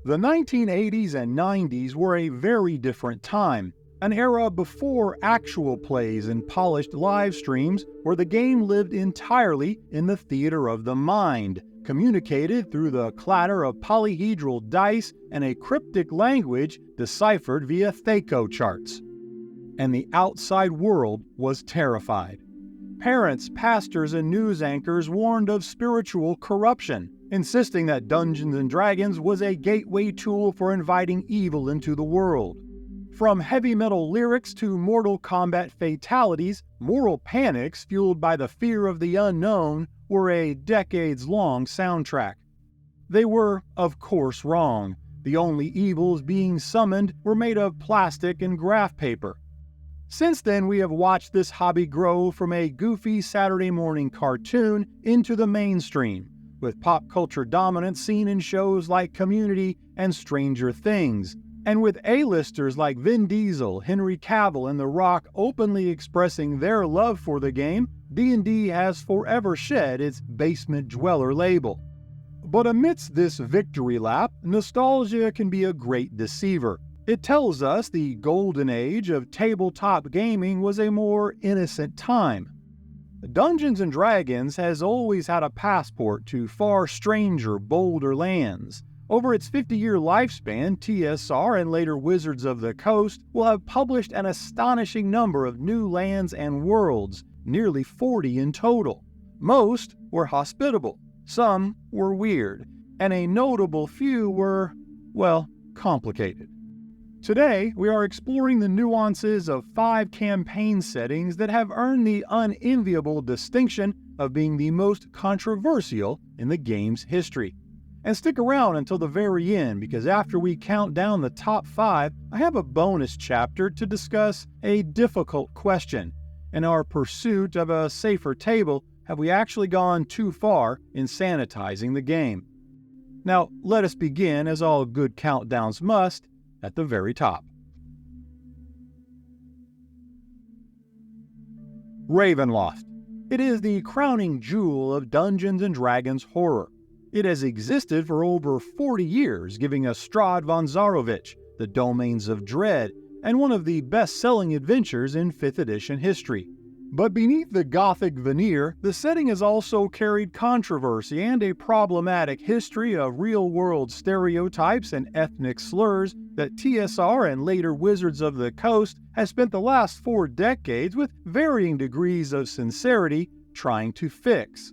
The 1980s and 90s were a very different time, an era before actual plays and polished live streams where the game lived entirely in the theater of the mind, communicated through the clatter of polyhedral dice and a cryptic language deciphered via Thaco charts. And the outside world was terrified. Parents, pastors, and news anchors warned of spiritual corruption, insisting that Dungeons & Dragons was a gateway tool for inviting evil into the world. From heavy metal lyrics to Mortal Kombat fatalities, moral panics fueled by the fear of the unknown were a decades-long soundtrack. They were, of course, wrong. The only evils being summoned were made of plastic and graph paper. Since then, we have watched this hobby grow from a goofy Saturday morning cartoon into the mainstream, with pop culture dominance seen in shows like Community and Stranger Things, and with A-listers like Vin Diesel, Henry Cavill, and The Rock openly expressing their love for the game, D&D has forever shed its basement dweller label. But amidst this victory lap, nostalgia can be a great deceiver. It tells us the golden age of tabletop gaming was a more innocent time. Dungeons & Dragons has always had a passport to far stranger, bolder lands. Over its 50-year lifespan, TSR and later Wizards of the Coast will have published an astonishing number of new lands and worlds, nearly 40 in total. Most were hospitable, some were weird, and a notable few were, well, complicated. Today, we are exploring the nuances of 5 campaign settings that have earned the unenviable distinction of being the most controversial in the game's history. And stick around until the very end, because after we count down the top 5, I have a bonus chapter to discuss a difficult question. In our pursuit of a safer table, have we actually gone too far in sanitizing the game? Now, let us begin, as all good countdowns must, at the very top. Ravenloft. It is the crowning jewel of Dungeons & Dragons horror. It has existed for over 40 years, giving us Strahd von Zarovich, the Domains of Dread, and one of the best-selling adventures in 5th edition history. But beneath the Gothic veneer, the setting has also carried controversy and a problematic history of real-world stereotypes and ethnic slurs that TSR and later Wizards of the Coast has spent the last 4 decades with varying degrees of sincerity trying to fix.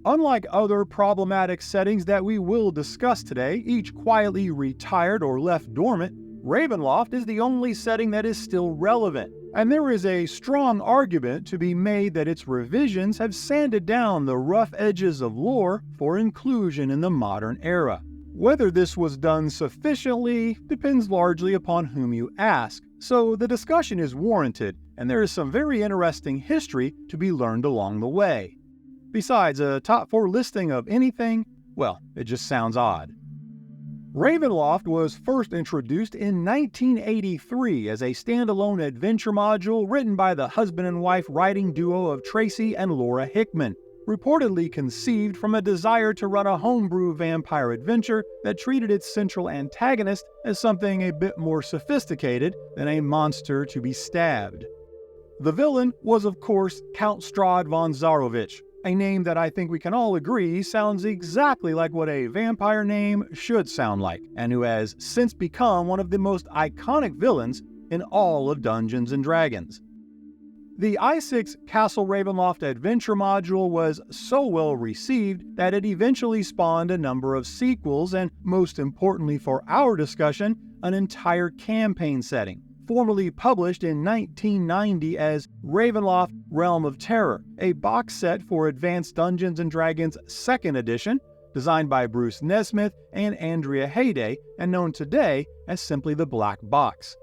Unlike other problematic settings that we will discuss today, each quietly retired or left dormant, Ravenloft is the only setting that is still relevant, and there is a strong argument to be made that its revisions have sanded down the rough edges of lore for inclusion in the modern era. Whether this was done sufficiently depends largely upon whom you ask, so the discussion is warranted, and there is some very interesting history to be learned along the way. Besides, a top 4 listing of anything, well, it just sounds odd. Ravenloft was first introduced in 1983 as a standalone adventure module written by the husband and wife writing duo of Tracy and Laura Hickman, reportedly conceived from a desire to run a homebrew vampire adventure that treated its central antagonist as something a bit more sophisticated than a monster to be stabbed. The villain was, of course, Count Strahd von Zarovich, a name that I think we can all agree sounds exactly like what a vampire name should sound like, and who has since become one of the most iconic villains in all of Dungeons & Dragons. The i6 Castle Ravenloft adventure module was so well received that it eventually spawned a number of sequels and, most importantly for our discussion, an entire campaign setting, formally published in 1990 as Ravenloft Realm of Terror, a box set for Advanced Dungeons & Dragons 2nd edition, designed by Bruce Nesmith and Andrea Hayday, and known today as simply the Black Box.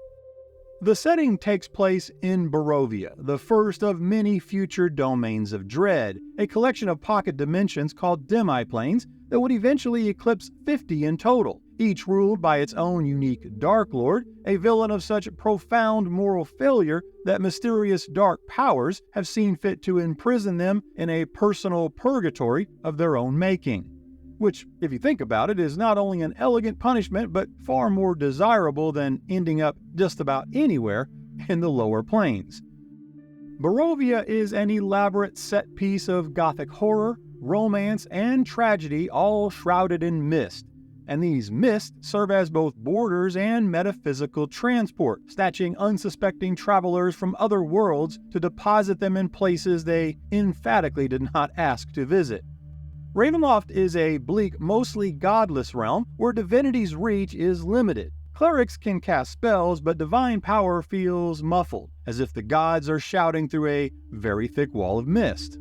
The setting takes place in Barovia, the first of many future Domains of Dread, a collection of pocket dimensions called demi-planes that would eventually eclipse 50 in total, each ruled by its own unique Dark Lord, a villain of such profound moral failure that mysterious dark powers have seen fit to imprison them in a personal purgatory of their own making. which, if you think about it, is not only an elegant punishment, but far more desirable than ending up just about anywhere in the lower planes. Barovia is an elaborate set piece of Gothic horror, romance, and tragedy, all shrouded in mist. And these mists serve as both borders and metaphysical transport, snatching unsuspecting travelers from other worlds to deposit them in places they emphatically did not ask to visit. Ravenloft is a bleak, mostly godless realm where divinity's reach is limited. Clerics can cast spells, but divine power feels muffled, as if the gods are shouting through a very thick wall of mist.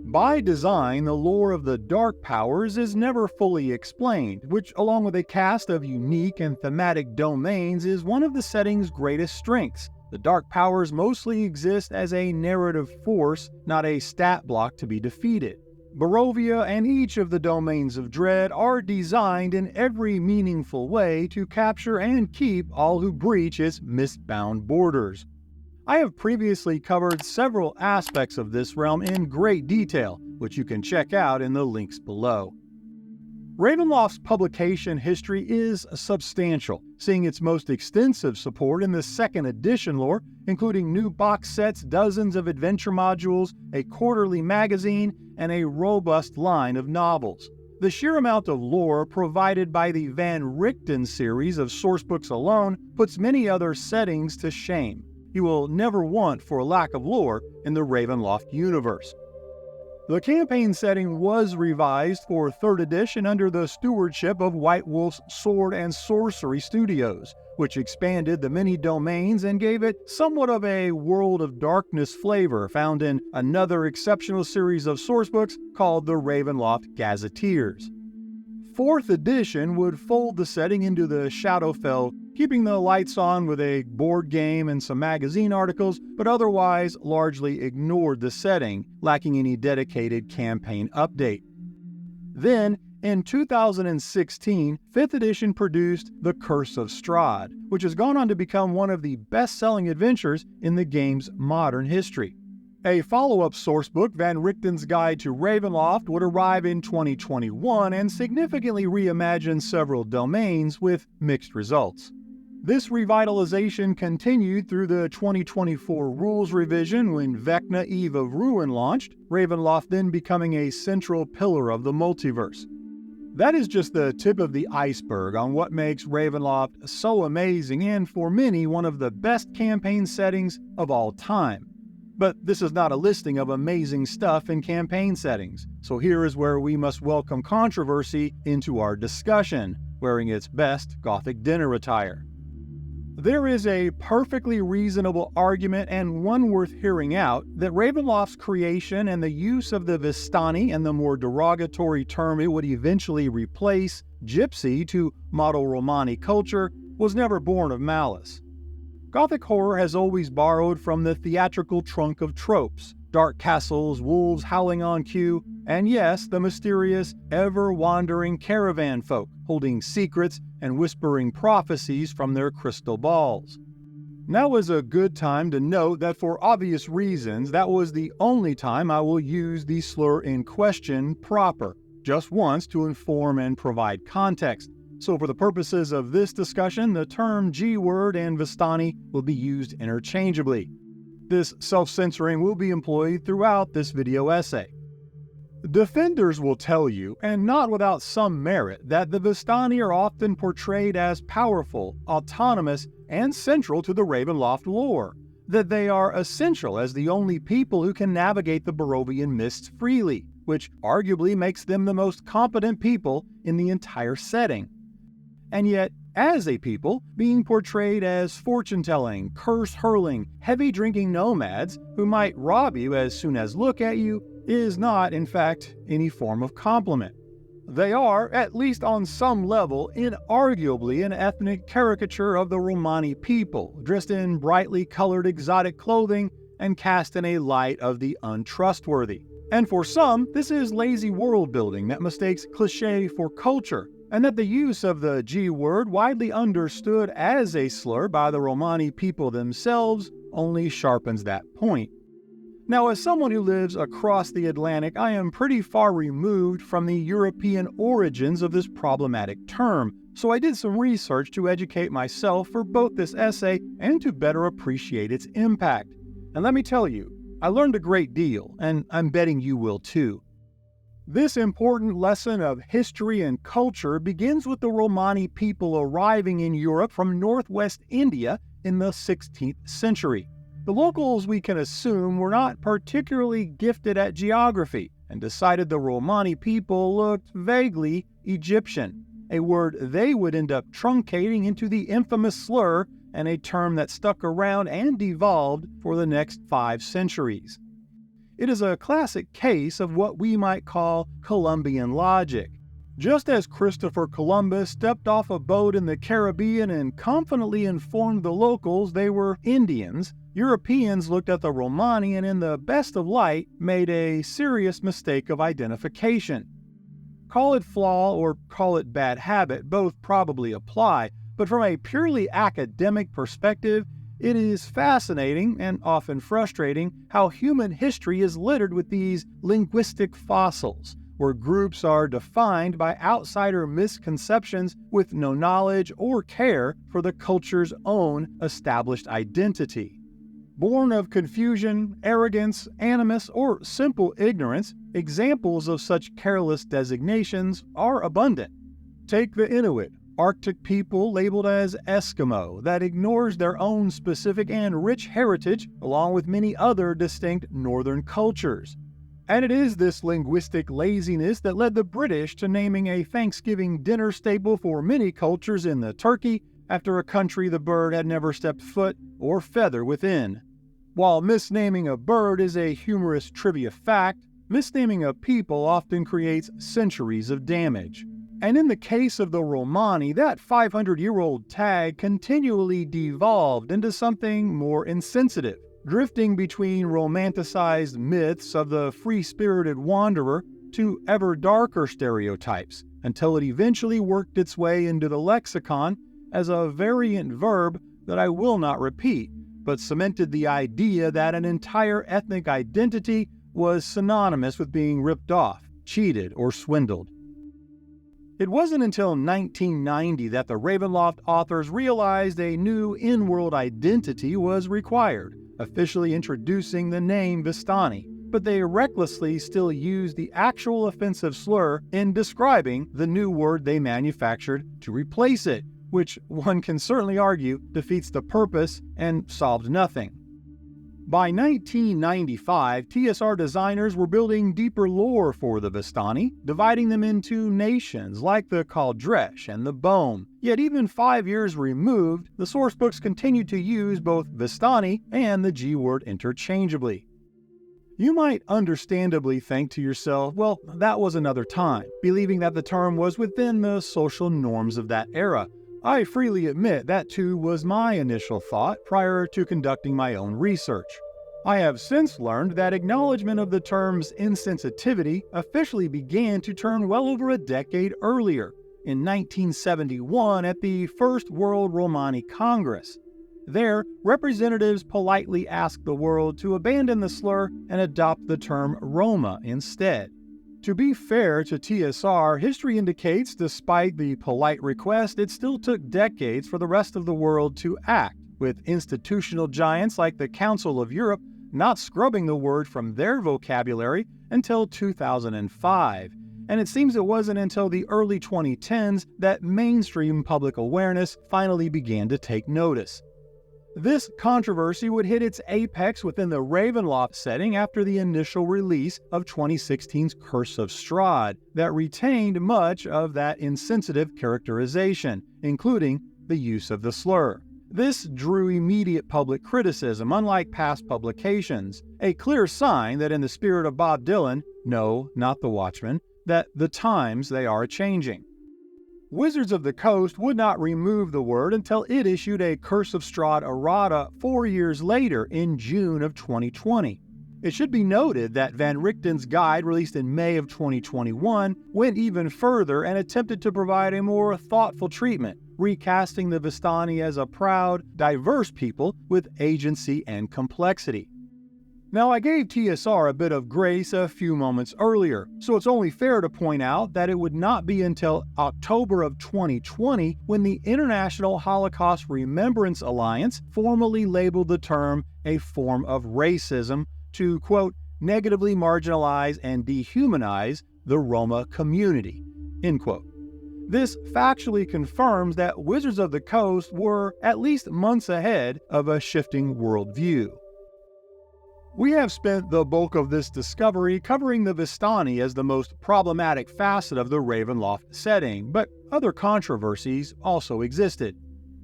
By design, the lore of the dark powers is never fully explained, which, along with a cast of unique and thematic domains, is one of the setting's greatest strengths. The dark powers mostly exist as a narrative force, not a stat block to be defeated. Barovia and each of the domains of dread are designed in every meaningful way to capture and keep all who breach its mist-bound borders. I have previously covered several aspects of this realm in great detail, which you can check out in the links below. Ravenloft's publication history is substantial, seeing its most extensive support in the 2nd edition lore, including new box sets, dozens of adventure modules, a quarterly magazine, and a robust line of novels. The sheer amount of lore provided by the Van Richten series of sourcebooks alone puts many other settings to shame. You will never want for a lack of lore in the Ravenloft universe. The campaign setting was revised for 3rd edition under the stewardship of White Wolf's Sword and Sorcery Studios, which expanded the many domains and gave it somewhat of a World of Darkness flavor found in another exceptional series of sourcebooks called the Ravenloft Gazetteers. 4th edition would fold the setting into the Shadowfell, keeping the lights on with a board game and some magazine articles, but otherwise largely ignored the setting, lacking any dedicated campaign update. Then, in 2016, 5th edition produced The Curse of Strahd, which has gone on to become one of the best-selling adventures in the game's modern history. A follow-up sourcebook, Van Richten's Guide to Ravenloft, would arrive in 2021 and significantly reimagine several domains with mixed results. This revitalization continued through the 2024 rules revision when Vecna Eve of Ruin launched, Ravenloft then becoming a central pillar of the multiverse. That is just the tip of the iceberg on what makes Ravenloft so amazing and, for many, one of the best campaign settings of all time. But this is not a listing of amazing stuff in campaign settings, so here is where we must welcome controversy into our discussion, wearing its best Gothic dinner attire. There is a perfectly reasonable argument, and one worth hearing out, that Ravenloft's creation and the use of the Vistani and the more derogatory term it would eventually replace, gypsy, to model Romani culture, was never born of malice. Gothic horror has always borrowed from the theatrical trunk of tropes: dark castles, wolves howling on cue, and yes, the mysterious, ever-wandering caravan folk holding secrets and whispering prophecies from their crystal balls. Now is a good time to note that for obvious reasons, that was the only time I will use the slur in question proper, just once to inform and provide context. So for the purposes of this discussion, the term G-word and Vistani will be used interchangeably. This self-censoring will be employed throughout this video essay. Defenders will tell you, and not without some merit, that the Vistani are often portrayed as powerful, autonomous, and central to the Ravenloft lore, that they are essential as the only people who can navigate the Barovian mists freely, which arguably makes them the most competent people in the entire setting. And yet, as a people, being portrayed as fortune-telling, curse-hurling, heavy-drinking nomads who might rob you as soon as look at you is not, in fact, any form of compliment. They are, at least on some level, inarguably an ethnic caricature of the Romani people, dressed in brightly colored exotic clothing and cast in a light of the untrustworthy. And for some, this is lazy world-building that mistakes cliché for culture, and that the use of the G-word, widely understood as a slur by the Romani people themselves, only sharpens that point. Now, as someone who lives across the Atlantic, I am pretty far removed from the European origins of this problematic term, so I did some research to educate myself for both this essay and to better appreciate its impact. And let me tell you, I learned a great deal, and I'm betting you will too. This important lesson of history and culture begins with the Romani people arriving in Europe from northwest India in the 16th century. The locals, we can assume, were not particularly gifted at geography and decided the Romani people looked vaguely Egyptian, a word they would end up truncating into the infamous slur and a term that stuck around and evolved for the next 5 centuries. It is a classic case of what we might call Columbian logic. Just as Christopher Columbus stepped off a boat in the Caribbean and confidently informed the locals they were Indians, Europeans looked at the Romani and in the best of light made a serious mistake of identification. Call it flaw or call it bad habit, both probably apply, but from a purely academic perspective, it is fascinating and often frustrating how human history is littered with these linguistic fossils, where groups are defined by outsider misconceptions with no knowledge or care for the culture's own established identity. Born of confusion, arrogance, animus, or simple ignorance, examples of such careless designations are abundant. Take the Inuit, Arctic people labeled as Eskimo, that ignores their own specific and rich heritage along with many other distinct northern cultures. And it is this linguistic laziness that led the British to naming a Thanksgiving dinner staple for many cultures in the turkey after a country the bird had never stepped foot or feather within. While misnaming a bird is a humorous trivia fact, misnaming a people often creates centuries of damage. And in the case of the Romani, that 500-year-old tag continually devolved into something more insensitive, drifting between romanticized myths of the free-spirited wanderer to ever darker stereotypes, until it eventually worked its way into the lexicon as a variant verb that I will not repeat, but cemented the idea that an entire ethnic identity was synonymous with being ripped off, cheated, or swindled. It wasn't until 1990 that the Ravenloft authors realized a new in-world identity was required, officially introducing the name Vistani, but they recklessly still used the actual offensive slur in describing the new word they manufactured to replace it, which one can certainly argue defeats the purpose and solved nothing. By 1995, TSR designers were building deeper lore for the Vistani, dividing them into nations like the Kaldresh and the Bohm. Yet even 5 years removed, the sourcebooks continued to use both Vistani and the G-word interchangeably. You might understandably think to yourself, well, that was another time, believing that the term was within the social norms of that era. I freely admit that too was my initial thought prior to conducting my own research. I have since learned that acknowledgement of the term's insensitivity officially began to turn well over a decade earlier, in 1971 at the First World Romani Congress. There, representatives politely asked the world to abandon the slur and adopt the term Roma instead. To be fair to TSR, history indicates despite the polite request, it still took decades for the rest of the world to act, with institutional giants like the Council of Europe not scrubbing the word from their vocabulary until 2005. And it seems it wasn't until the early 2010s that mainstream public awareness finally began to take notice. This controversy would hit its apex within the Ravenloft setting after the initial release of 2016's Curse of Strahd, that retained much of that insensitive characterization, including the use of the slur. This drew immediate public criticism, unlike past publications, a clear sign that in the spirit of Bob Dylan, no, not the Watchmen, that the times they are changing. Wizards of the Coast would not remove the word until it issued a Curse of Strahd errata 4 years later in June of 2020. It should be noted that Van Richten's guide, released in May of 2021, went even further and attempted to provide a more thoughtful treatment, recasting the Vistani as a proud, diverse people with agency and complexity. Now, I gave TSR a bit of grace a few moments earlier, so it's only fair to point out that it would not be until October of 2020 when the International Holocaust Remembrance Alliance formally labeled the term a form of racism to, quote, negatively marginalize and dehumanize the Roma community, end quote. This factually confirms that Wizards of the Coast were at least months ahead of a shifting worldview. We have spent the bulk of this discovery covering the Vistani as the most problematic facet of the Ravenloft setting, but other controversies also existed.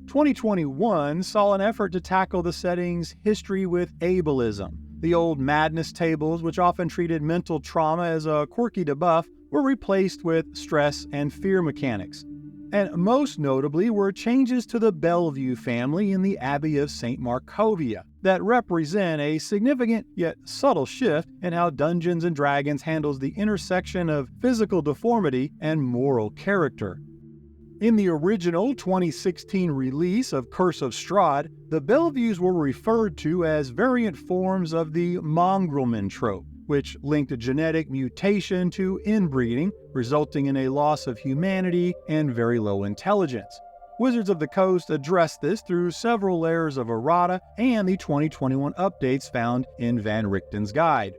2021 saw an effort to tackle the setting's history with ableism. The old madness tables, which often treated mental trauma as a quirky debuff, were replaced with stress and fear mechanics. And most notably were changes to the Bellevue family in the Abbey of St. Markovia that represent a significant yet subtle shift in how Dungeons & Dragons handles the intersection of physical deformity and moral character. In the original 2016 release of Curse of Strahd, the Bellevues were referred to as variant forms of the mongrelman trope, which linked genetic mutation to inbreeding, resulting in a loss of humanity and very low intelligence. Wizards of the Coast addressed this through several layers of errata and the 2021 updates found in Van Richten's guide.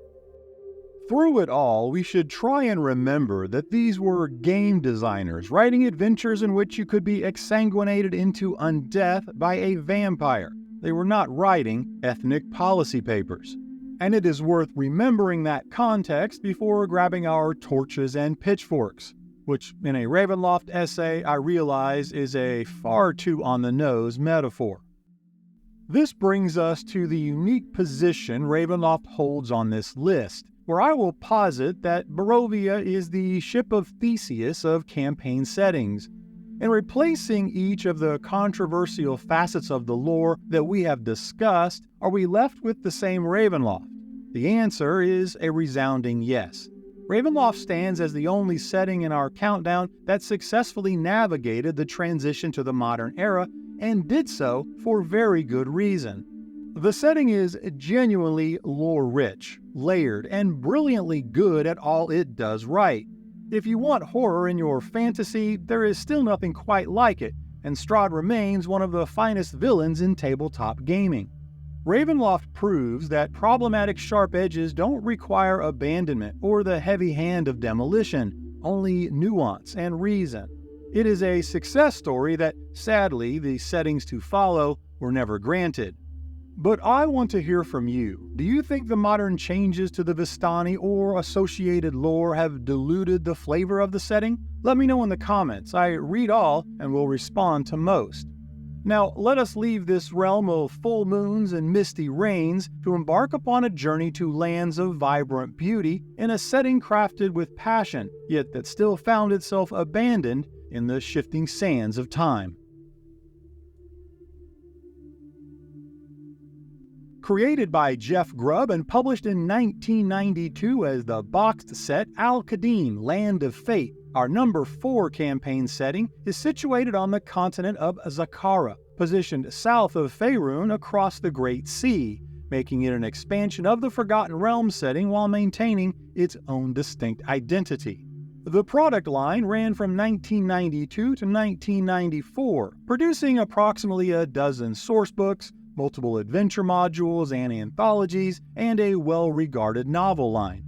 Through it all, we should try and remember that these were game designers writing adventures in which you could be exsanguinated into undeath by a vampire. They were not writing ethnic policy papers. And it is worth remembering that context before grabbing our torches and pitchforks, which in a Ravenloft essay I realize is a far too on-the-nose metaphor. This brings us to the unique position Ravenloft holds on this list, where I will posit that Barovia is the ship of Theseus of campaign settings. In replacing each of the controversial facets of the lore that we have discussed, are we left with the same Ravenloft? The answer is a resounding yes. Ravenloft stands as the only setting in our countdown that successfully navigated the transition to the modern era, and did so for very good reason. The setting is genuinely lore-rich, layered, and brilliantly good at all it does right. If you want horror in your fantasy, there is still nothing quite like it, and Strahd remains one of the finest villains in tabletop gaming. Ravenloft proves that problematic sharp edges don't require abandonment or the heavy hand of demolition, only nuance and reason. It is a success story that, sadly, the settings to follow were never granted. But I want to hear from you. Do you think the modern changes to the Vistani or associated lore have diluted the flavor of the setting? Let me know in the comments. I read all and will respond to most. Now, let us leave this realm of full moons and misty rains to embark upon a journey to lands of vibrant beauty in a setting crafted with passion, yet that still found itself abandoned in the shifting sands of time. Created by Jeff Grubb and published in 1992 as the boxed set Al-Qadim, Land of Fate, our number 4 campaign setting is situated on the continent of Zakhara, positioned south of Faerun across the Great Sea, making it an expansion of the Forgotten Realms setting while maintaining its own distinct identity. The product line ran from 1992 to 1994, producing approximately a dozen sourcebooks, multiple adventure modules and anthologies, and a well-regarded novel line.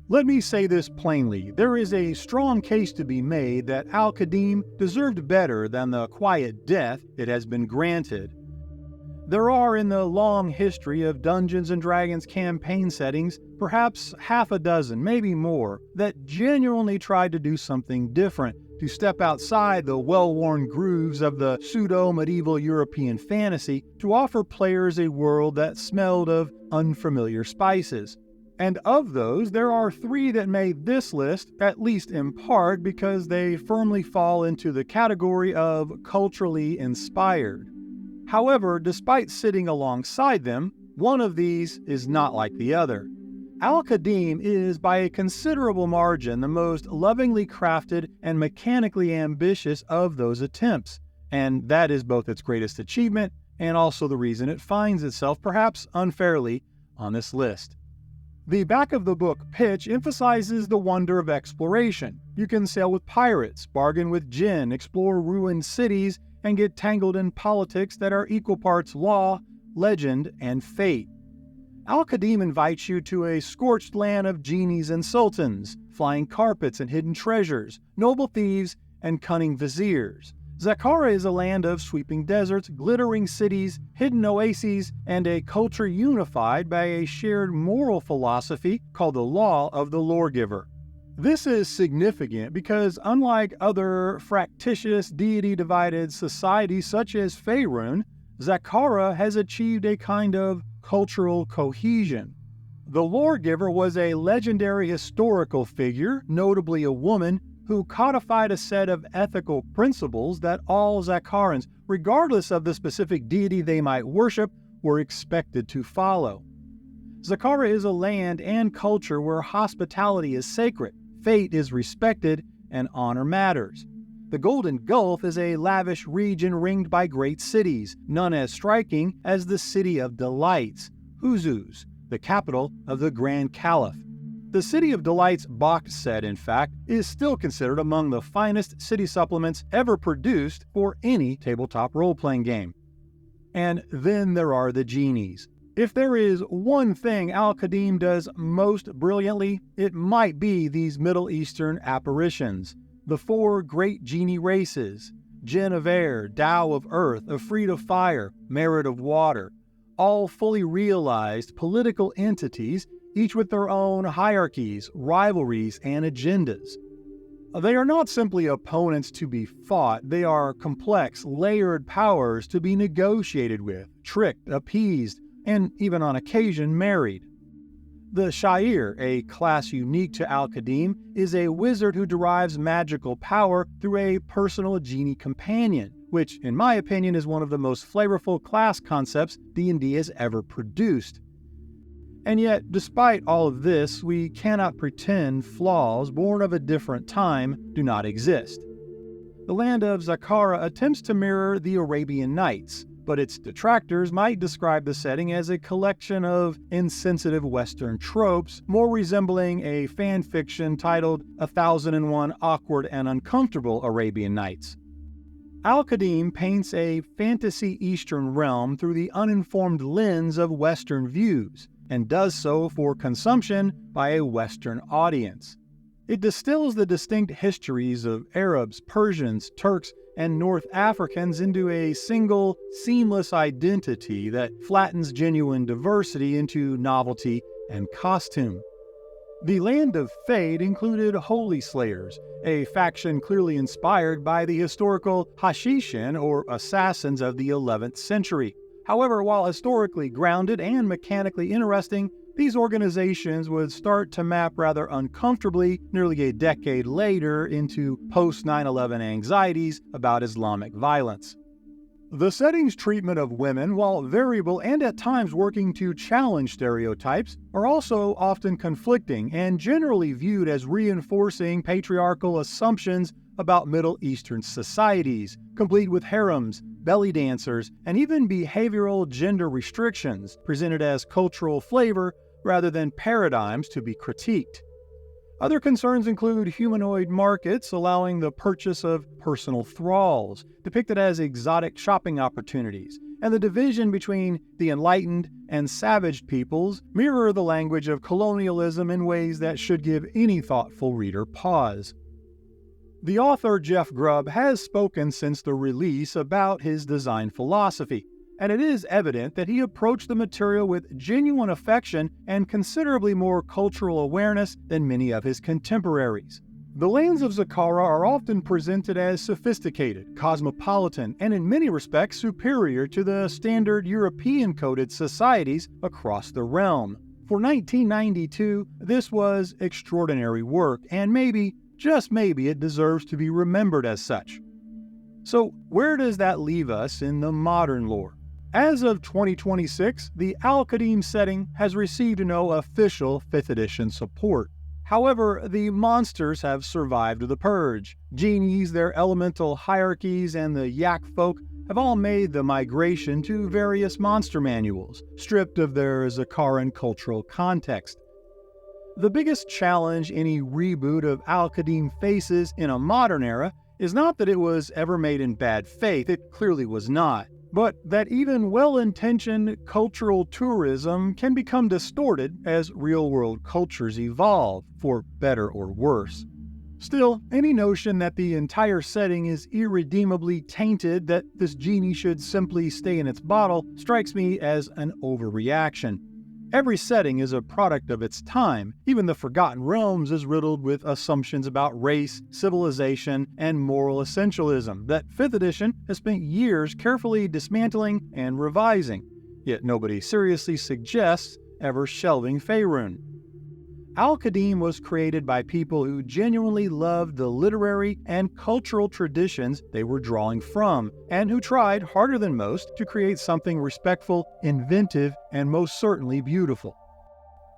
Let me say this plainly, there is a strong case to be made that al-qadim deserved better than the quiet death it has been granted. There are in the long history of Dungeons & Dragons campaign settings perhaps half a dozen, maybe more, that genuinely tried to do something different, to step outside the well-worn grooves of the pseudo-medieval European fantasy to offer players a world that smelled of unfamiliar spices. And of those, there are 3 that made this list, at least in part because they firmly fall into the category of culturally inspired. However, despite sitting alongside them, one of these is not like the other. Al-Qadim is by a considerable margin the most lovingly crafted and mechanically ambitious of those attempts, and that is both its greatest achievement and also the reason it finds itself, perhaps unfairly, on this list. The back of the book pitch emphasizes the wonder of exploration. You can sail with pirates, bargain with jinn, explore ruined cities, and get tangled in politics that are equal parts law, legend, and fate. Al-Qadim invites you to a scorched land of genies and sultans, flying carpets and hidden treasures, noble thieves, and cunning viziers. Zakhara is a land of sweeping deserts, glittering cities, hidden oases, and a culture unified by a shared moral philosophy called the Law of the Lawgiver. This is significant because, unlike other fractious, deity-divided societies such as Faerun, Zakhara has achieved a kind of cultural cohesion. The Lawgiver was a legendary historical figure, notably a woman, who codified a set of ethical principles that all Zakharans, regardless of the specific deity they might worship, were expected to follow. Zakhara is a land and culture where hospitality is sacred, fate is respected, and honor matters. The Golden Gulf is a lavish region ringed by great cities, none as striking as the City of Delights, Huzuz, the capital of the Grand Caliph. The City of Delights box set, in fact, is still considered among the finest city supplements ever produced for any tabletop role-playing game. And then there are the genies. If there is one thing al-qadim does most brilliantly, it might be these Middle Eastern apparitions. The four great genie races, Jinn of air, Tao of earth, Ifrit of fire, Merit of water, all fully realized political entities, each with their own hierarchies, rivalries, and agendas. They are not simply opponents to be fought, they are complex, layered powers to be negotiated with, tricked, appeased, and even on occasion married. The Sha'ir, a class unique to al-qadim, is a wizard who derives magical power through a personal genie companion, which, in my opinion, is one of the most flavorful class concepts D&D has ever produced. And yet, despite all of this, we cannot pretend flaws born of a different time do not exist. The land of Zakhara attempts to mirror the Arabian Nights, but its detractors might describe the setting as a collection of insensitive Western tropes, more resembling a fan fiction titled 1001 Awkward and Uncomfortable Arabian Nights. Al-Qadim paints a fantasy Eastern realm through the uninformed lens of Western views, and does so for consumption by a Western audience. It distills the distinct histories of Arabs, Persians, Turks, and North Africans into a single, seamless identity that flattens genuine diversity into novelty and costume. The Land of Fade included Holy Slayers, a faction clearly inspired by the historical Hashishin or assassins of the 11th century. However, while historically grounded and mechanically interesting, these organizations would start to map rather uncomfortably nearly a decade later into post-9/11 anxieties about Islamic violence. The setting's treatment of women, while variable and at times working to challenge stereotypes, are also often conflicting and generally viewed as reinforcing patriarchal assumptions about Middle Eastern societies, complete with harems, belly dancers, and even behavioral gender restrictions presented as cultural flavor rather than paradigms to be critiqued. Other concerns include humanoid markets allowing the purchase of personal thralls, depicted as exotic shopping opportunities, and the division between the enlightened and savage peoples mirror the language of colonialism in ways that should give any thoughtful reader pause. The author Jeff Grubb has spoken since the release about his design philosophy, and it is evident that he approached the material with genuine affection and considerably more cultural awareness than many of his contemporaries. The lands of Zakhara are often presented as sophisticated, cosmopolitan, and in many respects superior to the standard European-coded societies across the realm. For 1992, this was extraordinary work, and maybe, just maybe, it deserves to be remembered as such. So, where does that leave us in the modern lore? As of 2026, the al-qadim setting has received no official 5th edition support. However, the monsters have survived the purge. Genies, their elemental hierarchies, and the yak folk have all made the migration to various monster manuals, stripped of their zakharan cultural context. The biggest challenge any reboot of al-qadim faces in a modern era is not that it was ever made in bad faith, it clearly was not, but that even well-intentioned cultural tourism can become distorted as real-world cultures evolve, for better or worse. Still, any notion that the entire setting is irredeemably tainted, that this genie should simply stay in its bottle, strikes me as an overreaction. Every setting is a product of its time. Even the Forgotten Realms is riddled with assumptions about race, civilization, and moral essentialism that 5th edition has spent years carefully dismantling and revising, yet nobody seriously suggests ever shelving Faerun. Al-Qadim was created by people who genuinely loved the literary and cultural traditions they were drawing from, and who tried harder than most to create something respectful, inventive, and most certainly beautiful.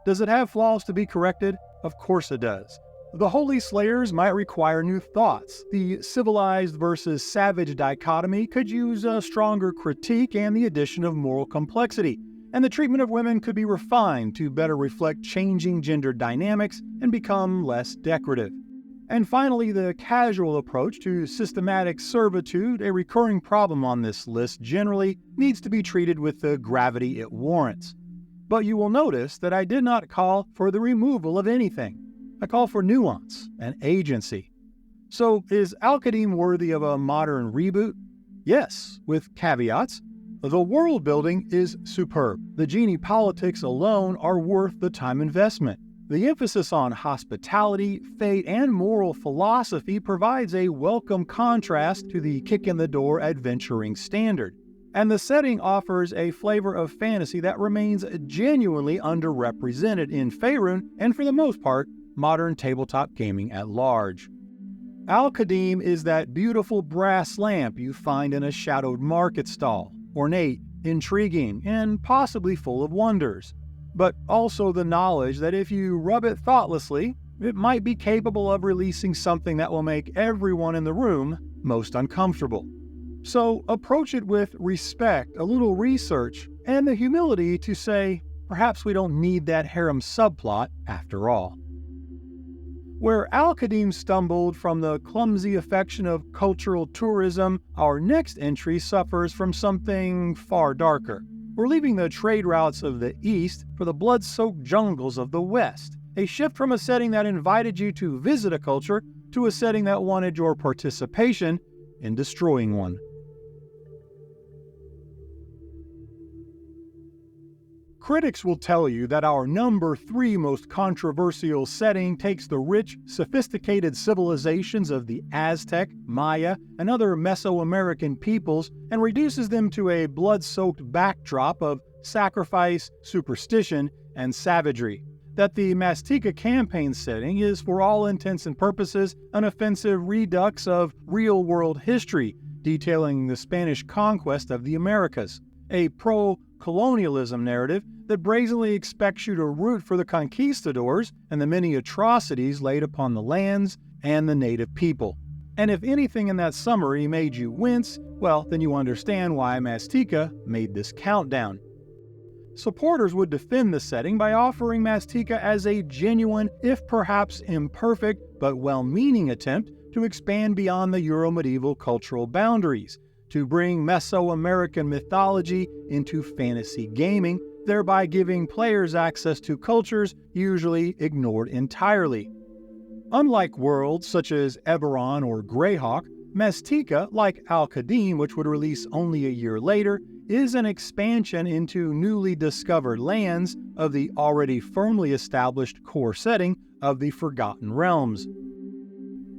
Does it have flaws to be corrected? Of course it does. The Holy Slayers might require new thoughts. The civilized versus savage dichotomy could use a stronger critique and the addition of moral complexity. And the treatment of women could be refined to better reflect changing gender dynamics and become less decorative. And finally, the casual approach to systematic servitude, a recurring problem on this list generally, needs to be treated with the gravity it warrants. But you will notice that I did not call for the removal of anything. I call for nuance and agency. So is al-qadim worthy of a modern reboot? Yes, with caveats. The world building is superb. The genie politics alone are worth the time investment. The emphasis on hospitality, fate, and moral philosophy provides a welcome contrast to the kick-in-the-door adventuring standard. And the setting offers a flavor of fantasy that remains genuinely underrepresented in Faerun and, for the most part, modern tabletop gaming at large. Al-Qadim is that beautiful brass lamp you find in a shadowed market stall. Ornate, intriguing, and possibly full of wonders, but also the knowledge that if you rub it thoughtlessly, it might be capable of releasing something that will make everyone in the room most uncomfortable. So approach it with respect, a little research, and the humility to say, perhaps we don't need that harem subplot after all. Where al-qadim stumbled from the clumsy affection of cultural tourism, our next entry suffers from something far darker. We're leaving the trade routes of the East for the blood-soaked jungles of the West, a shift from a setting that invited you to visit a culture to a setting that wanted your participation in destroying one. Critics will tell you that our number 3 most controversial setting takes the rich, sophisticated civilizations of the Aztec, Maya, and other Mesoamerican peoples and reduces them to a blood-soaked backdrop of sacrifice, superstition, and savagery. That the Maztica campaign setting is, for all intents and purposes, an offensive redux of real-world history, detailing the Spanish conquest of the Americas. A pro-colonialism narrative that brazenly expects you to root for the conquistadors and the many atrocities laid upon the lands and the native people. And if anything in that summary made you wince, well, then you understand why Maztica made this countdown. Supporters would defend the setting by offering Maztica as a genuine, if perhaps imperfect, but well-meaning attempt to expand beyond the Euro-medieval cultural boundaries, to bring Mesoamerican mythology into fantasy gaming, thereby giving players access to cultures usually ignored entirely. Unlike worlds such as Eberron or Greyhawk, Maztica, like al-qadim, which would release only a year later, is an expansion into newly discovered lands of the already firmly established core setting of the Forgotten Realms.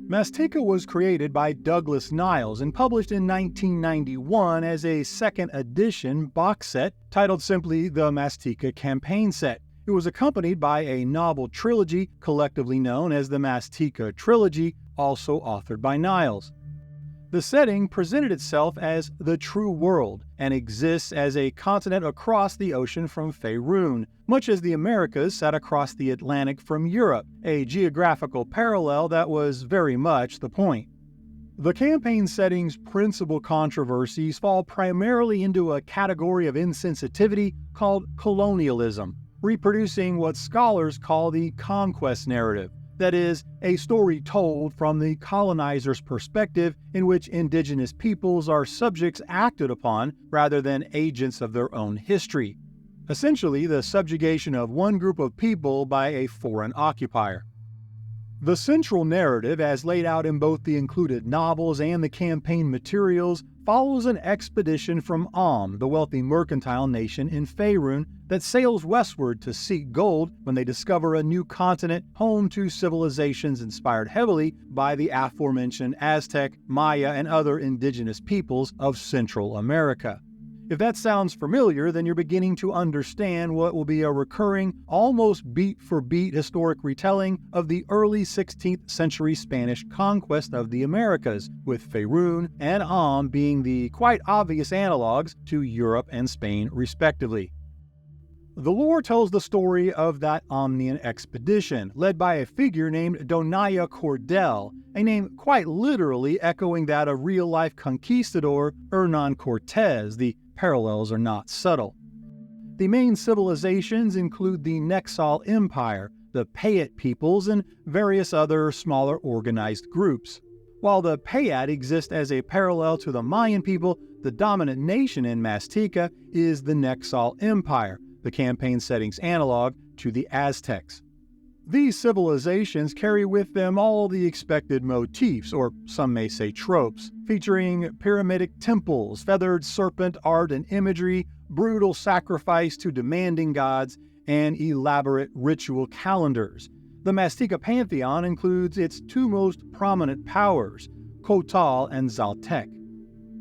Maztica was created by Douglas Niles and published in 1991 as a second edition box set titled simply the Maztica Campaign Set. It was accompanied by a novel trilogy collectively known as the Maztica Trilogy, also authored by Niles. The setting presented itself as the true world and exists as a continent across the ocean from Faerun, much as the Americas sat across the Atlantic from Europe, a geographical parallel that was very much the point. The campaign setting's principal controversies fall primarily into a category of insensitivity called colonialism, reproducing what scholars call the conquest narrative. That is, a story told from the colonizer's perspective in which indigenous peoples are subjects acted upon rather than agents of their own history. Essentially, the subjugation of one group of people by a foreign occupier. The central narrative, as laid out in both the included novels and the campaign materials, follows an expedition from the wealthy mercantile nation in Faerun, that sails westward to seek gold when they discover a new continent home to civilizations inspired heavily by the aforementioned Aztec, Maya, and other indigenous peoples of Central America. If that sounds familiar, then you're beginning to understand what will be a recurring, almost beat-for-beat historic retelling of the early 16th century Spanish conquest of the Americas, with Faerun and being the quite obvious analogs to Europe and Spain respectively. The lore tells the story of that Omnian expedition, led by a figure named Donaya Cordell, a name quite literally echoing that of real-life conquistador Hernan Cortez. The parallels are not subtle. The main civilizations include the Nexal Empire, the Payat peoples, and various other smaller organized groups. While the Payat exist as a parallel to the Mayan people, the dominant nation in Maztica is the Nexal Empire, the campaign setting's analog to the Aztecs. These civilizations carry with them all the expected motifs, or some may say tropes, featuring pyramidic temples, feathered serpent art and imagery, brutal sacrifice to demanding gods, and elaborate ritual calendars. The Maztica pantheon includes its two most prominent powers, Kotal and Zaltek.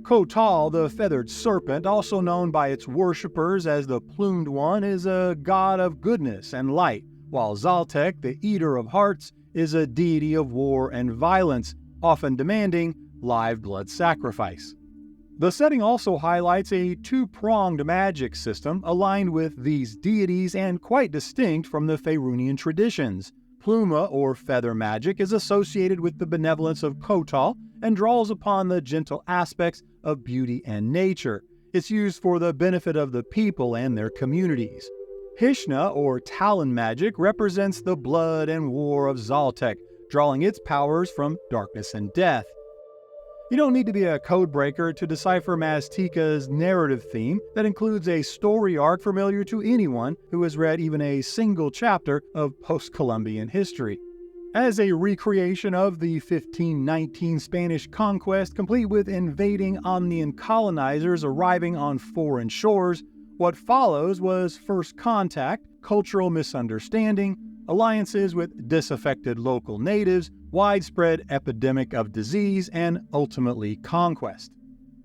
Kotal, the feathered serpent, also known by its worshippers as the Plumed One, is a god of goodness and light, while Zaltek, the Eater of Hearts, is a deity of war and violence, often demanding live blood sacrifice. The setting also highlights a two-pronged magic system aligned with these deities and quite distinct from the Faerunian traditions. Pluma, or feather magic, is associated with the benevolence of Kotal and draws upon the gentle aspects of beauty and nature. It's used for the benefit of the people and their communities. Hishna, or talon magic, represents the blood and war of Zaltek, drawing its powers from darkness and death. You don't need to be a codebreaker to decipher Maztica's narrative theme that includes a story arc familiar to anyone who has read even a single chapter of post-Columbian history. As a recreation of the 1519 Spanish conquest, complete with invading Omnian colonizers arriving on foreign shores, what follows was first contact, cultural misunderstanding, alliances with disaffected local natives, widespread epidemic of disease, and ultimately conquest.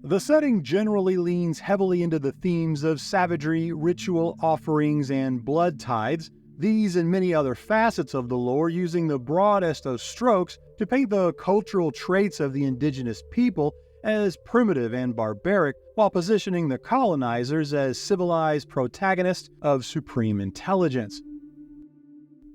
The setting generally leans heavily into the themes of savagery, ritual offerings, and blood tides, these and many other facets of the lore using the broadest of strokes to paint the cultural traits of the indigenous people as primitive and barbaric, while positioning the colonizers as civilized protagonists of supreme intelligence.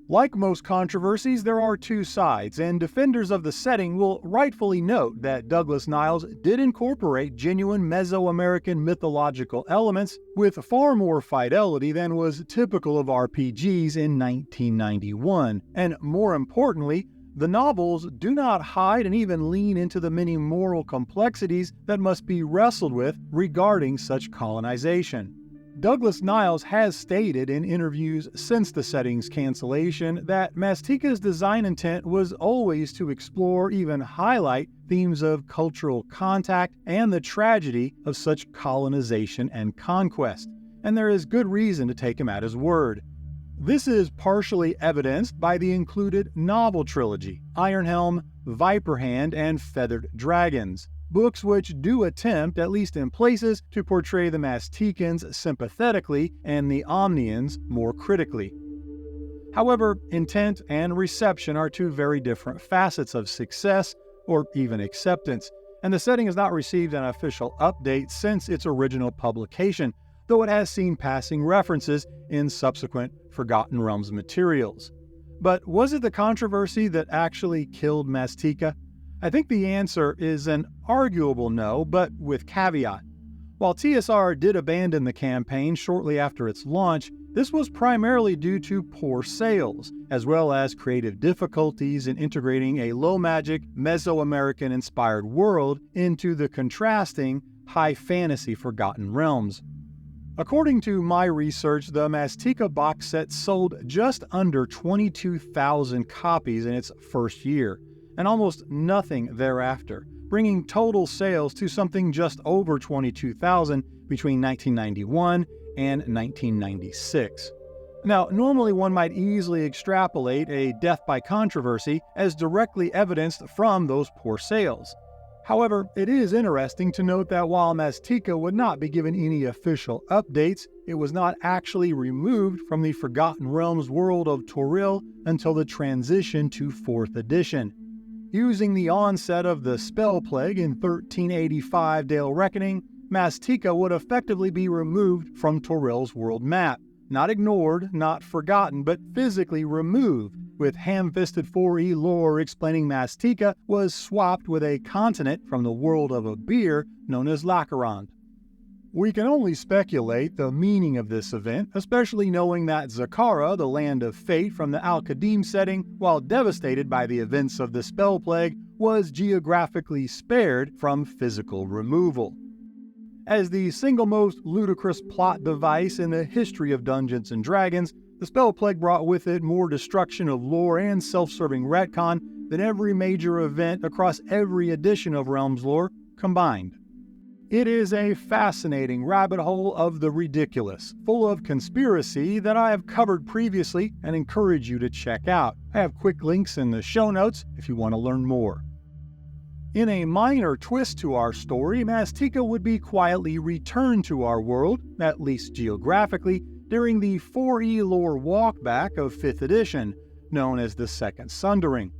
Like most controversies, there are two sides, and defenders of the setting will rightfully note that Douglas Niles did incorporate genuine Mesoamerican mythological elements with far more fidelity than was typical of RPGs in 1991, and more importantly, the novels do not hide and even lean into the many moral complexities that must be wrestled with regarding such colonization. Douglas Niles has stated in interviews since the setting's cancellation that Maztica's design intent was always to explore, even highlight, themes of cultural contact and the tragedy of such colonization and conquest, and there is good reason to take him at his word. This is partially evidenced by the included novel trilogy, Ironhelm, Viperhand, and Feathered Dragons, books which do attempt, at least in places, to portray the Mazticans sympathetically and the Omnians more critically. However, intent and reception are two very different facets of success, or even acceptance, and the setting has not received an official update since its original publication, though it has seen passing references in subsequent Forgotten Realms materials. But was it the controversy that actually killed Maztica? I think the answer is an arguable no, but with caveat. While TSR did abandon the campaign shortly after its launch, this was primarily due to poor sales, as well as creative difficulties in integrating a low-magic, Mesoamerican-inspired world into the contrasting, high-fantasy Forgotten Realms. According to my research, the Maztica box set sold just under 22,000 copies in its first year, and almost nothing thereafter, bringing total sales to something just over 22,000 between 1991 and 1996. Now, normally one might easily extrapolate a death by controversy as directly evidenced from those poor sales. However, it is interesting to note that while Maztica would not be given any official updates, it was not actually removed from the Forgotten Realms world of Toril until the transition to 4th edition. Using the onset of the Spell Plague in 1385 Dale Reckoning, Maztica would effectively be removed from Toril's world map. Not ignored, not forgotten, but physically removed, with ham-fisted 4E lore explaining Maztica was swapped with a continent from the world of a beer known as Zakhara. We can only speculate the meaning of this event, especially knowing that Zakhara, the land of fate from the al-qadim setting, while devastated by the events of the Spell Plague, was geographically spared from physical removal. As the single most ludicrous plot device in the history of Dungeons & Dragons, the Spell Plague brought with it more destruction of lore and self-serving retcon than every major event across every edition of Realms lore combined. It is a fascinating rabbit hole of the ridiculous, full of conspiracy that I have covered previously and encourage you to check out. I have quick links in the show notes if you want to learn more. In a minor twist to our story, Maztica would be quietly returned to our world, at least geographically, during the 4E lore walkback of 5th edition, known as the Second Sundering.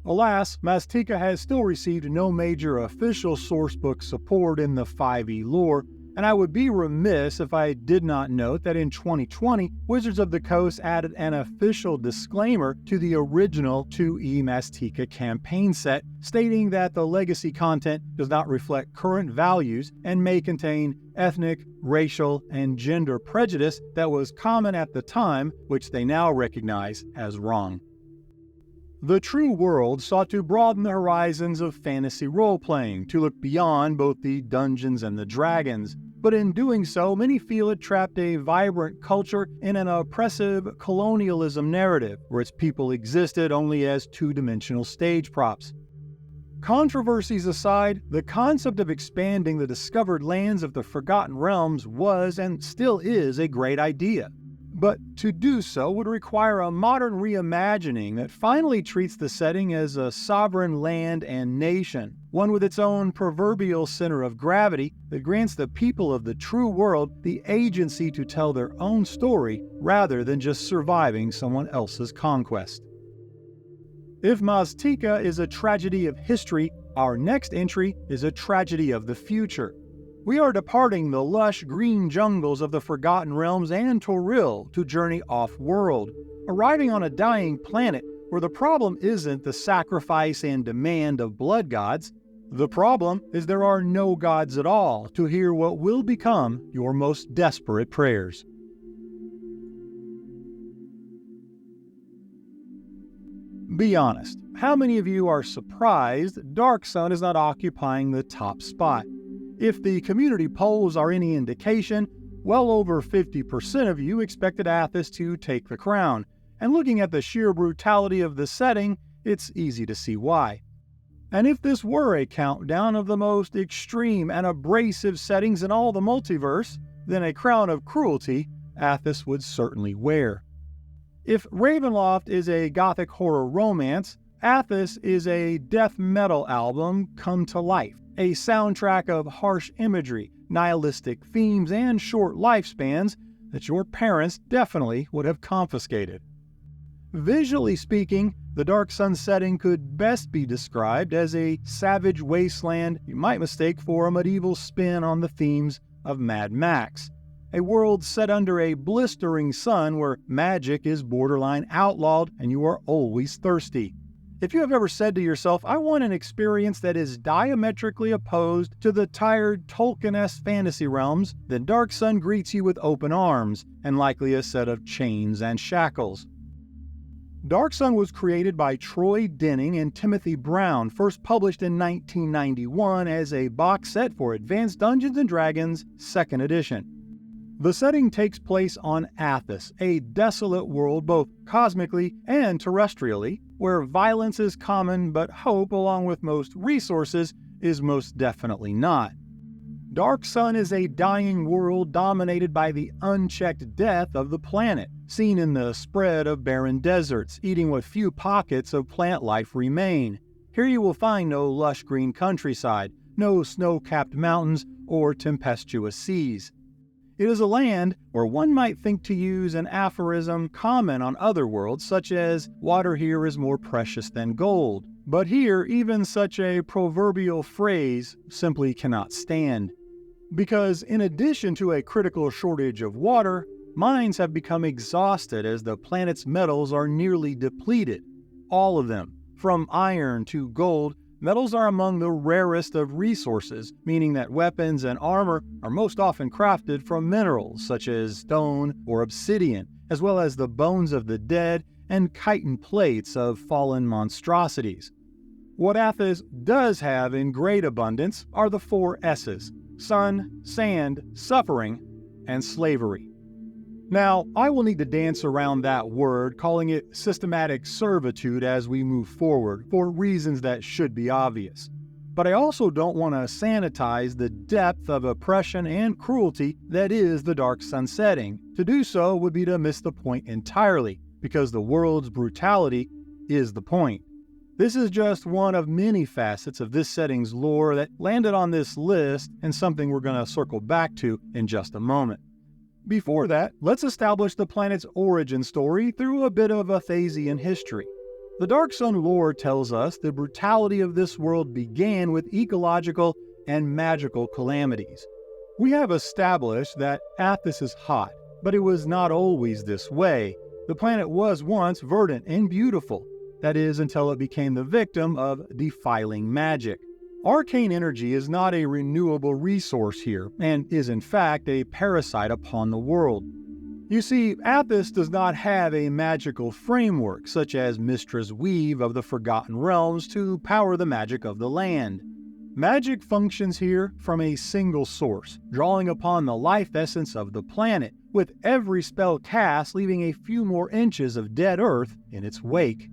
Alas, Maztica has still received no major official sourcebook support in the 5E lore, and I would be remiss if I did not note that in 2020, Wizards of the Coast added an official disclaimer to the original 2E Maztica campaign set, stating that the legacy content does not reflect current values and may contain ethnic, racial, and gender prejudice that was common at the time, which they now recognize as wrong. The True World sought to broaden the horizons of fantasy role-playing to look beyond both the Dungeons and the Dragons, but in doing so, many feel it trapped a vibrant culture in an oppressive colonialism narrative, where its people existed only as two-dimensional stage props. Controversies aside, the concept of expanding the discovered lands of the Forgotten Realms was and still is a great idea. But to do so would require a modern reimagining that finally treats the setting as a sovereign land and nation, one with its own proverbial center of gravity that grants the people of the true world the agency to tell their own story rather than just surviving someone else's conquest. If Maztica is a tragedy of history, our next entry is a tragedy of the future. We are departing the lush green jungles of the Forgotten Realms and Toril to journey off-world, arriving on a dying planet where the problem isn't the sacrifice and demand of blood gods. The problem is there are no gods at all to hear what will become your most desperate prayers. Be honest, how many of you are surprised darksun is not occupying the top spot? If the community polls are any indication, well over 50% of you expected Athas to take the crown, and looking at the sheer brutality of the setting, it's easy to see why. And if this were a countdown of the most extreme and abrasive settings in all the multiverse, then a crown of cruelty Athas would certainly wear. If Ravenloft is a gothic horror romance, Athas is a death metal album come to life. A soundtrack of harsh imagery, nihilistic themes, and short lifespans that your parents definitely would have confiscated. Visually speaking, the darksun setting could best be described as a savage wasteland you might mistake for a medieval spin on the themes of Mad Max. A world set under a blistering sun where magic is borderline outlawed and you are always thirsty. If you have ever said to yourself, I want an experience that is diametrically opposed to the tired Tolkien-esque fantasy realms, then darksun greets you with open arms, and likely a set of chains and shackles. darksun was created by Troy Denning and Timothy Brown, first published in 1991 as a box set for Advanced Dungeons & Dragons 2nd edition. The setting takes place on Athas, a desolate world both cosmically and terrestrially, where violence is common but hope, along with most resources, is most definitely not. darksun is a dying world dominated by the unchecked death of the planet, seen in the spread of barren deserts, eating what few pockets of plant life remain. Here you will find no lush green countryside, no snow-capped mountains, or tempestuous seas. It is a land where one might think to use an aphorism common on other worlds, such as, water here is more precious than gold. But here, even such a proverbial phrase simply cannot stand. Because in addition to a critical shortage of water, mines have become exhausted as the planet's metals are nearly depleted. All of them, from iron to gold, metals are among the rarest of resources, meaning that weapons and armor are most often crafted from minerals such as stone or obsidian, as well as the bones of the dead and chitin plates of fallen monstrosities. What Athas does have in great abundance are the 4 S's: sun, sand, suffering, and slavery. Now, I will need to dance around that word, calling it systematic servitude as we move forward, for reasons that should be obvious. But I also don't want to sanitize the depth of oppression and cruelty that is the darksun setting. To do so would be to miss the point entirely, because the world's brutality is the point. This is just one of many facets of this setting's lore that landed on this list, and something we're going to circle back to in just a moment. Before that, let's establish the planet's origin story through a bit of Athasian history. The darksun lore tells us the brutality of this world began with ecological and magical calamities. We have established that Athas is hot, but it was not always this way. The planet was once verdant and beautiful, that is, until it became the victim of defiling magic. Arcane energy is not a renewable resource here, and is in fact a parasite upon the world. You see, Athas does not have a magical framework, such as Mistra's weave of the Forgotten Realms, to power the magic of the land. Magic functions here from a single source, drawing upon the life essence of the planet, with every spell cast leaving a few more inches of dead earth in its wake.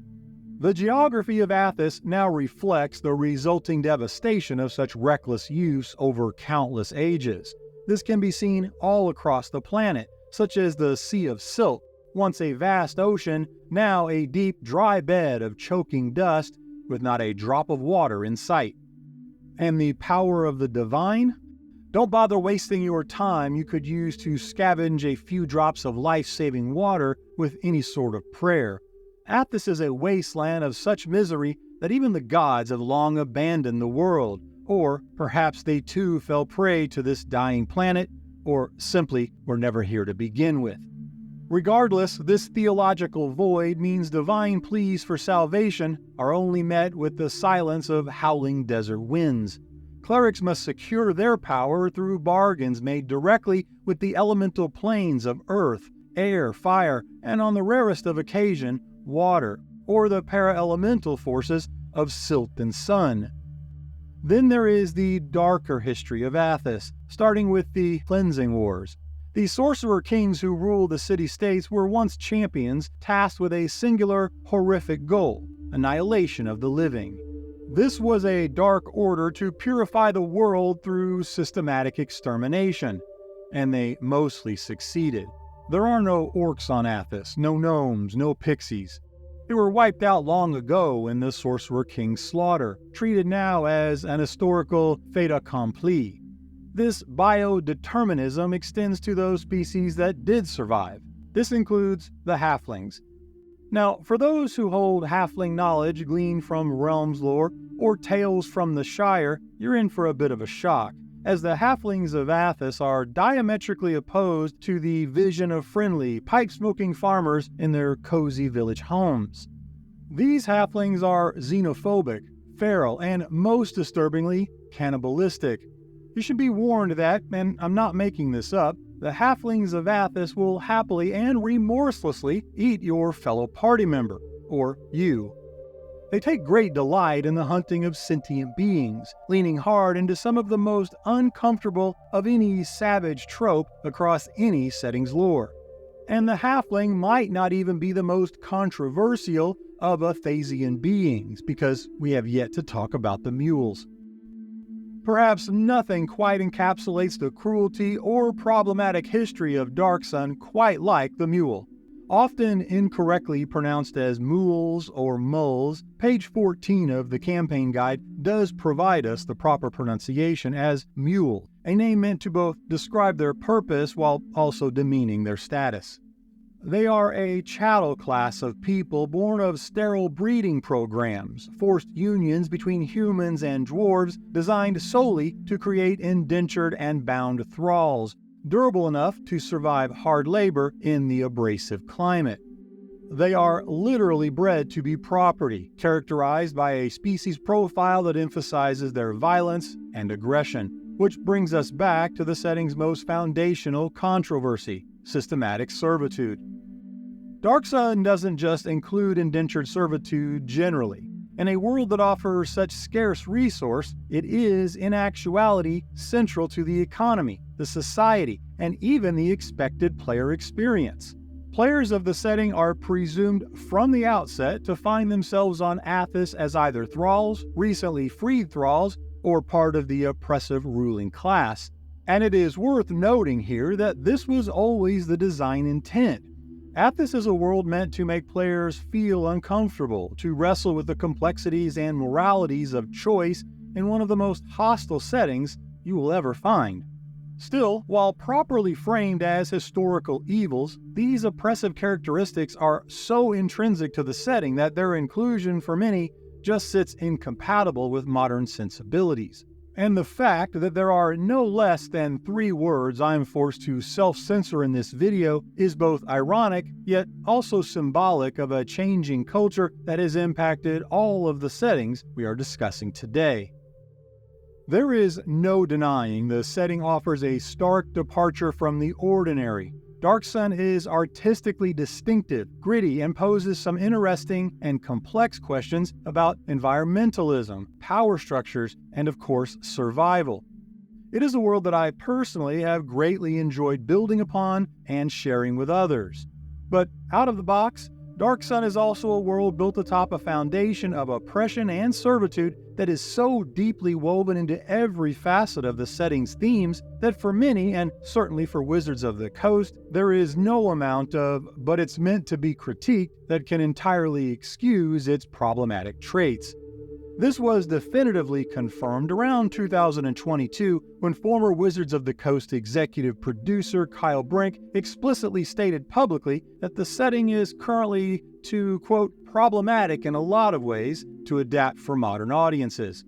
The geography of Athas now reflects the resulting devastation of such reckless use over countless ages. This can be seen all across the planet, such as the Sea of Silt, once a vast ocean, now a deep, dry bed of choking dust with not a drop of water in sight. And the power of the divine? Don't bother wasting your time you could use to scavenge a few drops of life-saving water with any sort of prayer. Athas is a wasteland of such misery that even the gods have long abandoned the world, or perhaps they too fell prey to this dying planet, or simply were never here to begin with. Regardless, this theological void means divine pleas for salvation are only met with the silence of howling desert winds. Clerics must secure their power through bargains made directly with the elemental planes of earth, air, fire, and on the rarest of occasion, water, or the para-elemental forces of silt and sun. Then there is the darker history of Athas, starting with the Cleansing Wars. The sorcerer kings who ruled the city-states were once champions tasked with a singular, horrific goal: annihilation of the living. This was a dark order to purify the world through systematic extermination, and they mostly succeeded. There are no orcs on Athas, no gnomes, no pixies. They were wiped out long ago in the Sorcerer King's slaughter, treated now as an historical fait accompli. This biodeterminism extends to those species that did survive. This includes the halflings. Now, for those who hold halfling knowledge gleaned from Realms lore or tales from the Shire, you're in for a bit of a shock, as the halflings of Athas are diametrically opposed to the vision of friendly, pipe-smoking farmers in their cozy village homes. These halflings are xenophobic, feral, and most disturbingly, cannibalistic. You should be warned that, and I'm not making this up, the halflings of Athas will happily and remorselessly eat your fellow party member, or you. They take great delight in the hunting of sentient beings, leaning hard into some of the most uncomfortable of any savage trope across any setting's lore. And the halfling might not even be the most controversial of Athasian beings, because we have yet to talk about the mules. Perhaps nothing quite encapsulates the cruelty or problematic history of darksun quite like the mule. Often incorrectly pronounced as mules or mulls, page 14 of the campaign guide does provide us the proper pronunciation as mule, a name meant to both describe their purpose while also demeaning their status. They are a chattel class of people born of sterile breeding programs, forced unions between humans and dwarves designed solely to create indentured and bound thralls, durable enough to survive hard labor in the abrasive climate. They are literally bred to be property, characterized by a species profile that emphasizes their violence and aggression, which brings us back to the setting's most foundational controversy: systematic servitude. Darksun doesn't just include indentured servitude generally. In a world that offers such scarce resource, it is, in actuality, central to the economy, the society, and even the expected player experience. Players of the setting are presumed from the outset to find themselves on Athas as either thralls, recently freed thralls, or part of the oppressive ruling class. And it is worth noting here that this was always the design intent. Athas is a world meant to make players feel uncomfortable, to wrestle with the complexities and moralities of choice in one of the most hostile settings you will ever find. Still, while properly framed as historical evils, these oppressive characteristics are so intrinsic to the setting that their inclusion for many just sits incompatible with modern sensibilities. And the fact that there are no less than 3 words I'm forced to self-censor in this video is both ironic, yet also symbolic of a changing culture that has impacted all of the settings we are discussing today. There is no denying the setting offers a stark departure from the ordinary. Darksun is artistically distinctive, gritty, and poses some interesting and complex questions about environmentalism, power structures, and of course, survival. It is a world that I personally have greatly enjoyed building upon and sharing with others. But out of the box, Darksun is also a world built atop a foundation of oppression and servitude that is so deeply woven into every facet of the setting's themes that for many, and certainly for Wizards of the Coast, there is no amount of "but it's meant to be critiqued" that can entirely excuse its problematic traits. This was definitively confirmed around 2022 when former Wizards of the Coast executive producer Kyle Brink explicitly stated publicly that the setting is currently too, quote, problematic in a lot of ways to adapt for modern audiences.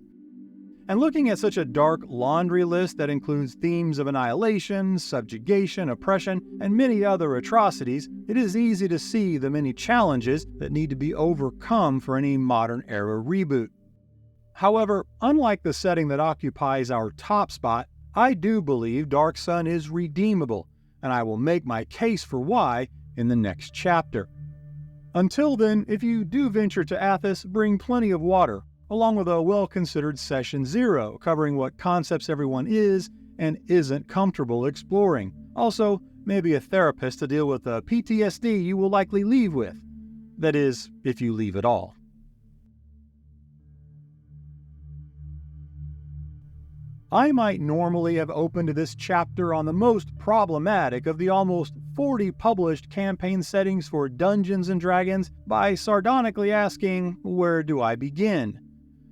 And looking at such a dark laundry list that includes themes of annihilation, subjugation, oppression, and many other atrocities, it is easy to see the many challenges that need to be overcome for any modern era reboot. However, unlike the setting that occupies our top spot, I do believe Darksun is redeemable, and I will make my case for why in the next chapter. Until then, if you do venture to Athas, bring plenty of water, along with a well-considered Session 0 covering what concepts everyone is and isn't comfortable exploring. Also, maybe a therapist to deal with the PTSD you will likely leave with. That is, if you leave at all. I might normally have opened this chapter on the most problematic of the almost 40 published campaign settings for Dungeons & Dragons by sardonically asking, where do I begin?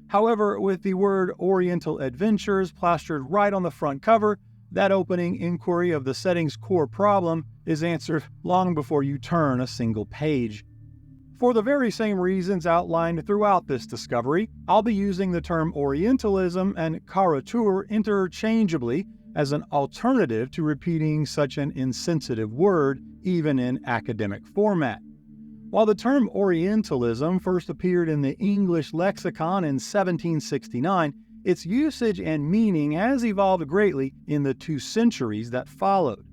However, with the word Oriental Adventures plastered right on the front cover, that opening inquiry of the setting's core problem is answered long before you turn a single page. For the very same reasons outlined throughout this discovery, I'll be using the term Orientalism and kara-tur interchangeably as an alternative to repeating such an insensitive word, even in academic format. While the term Orientalism first appeared in the English lexicon in 1769, its usage and meaning has evolved greatly in the 2 centuries that followed.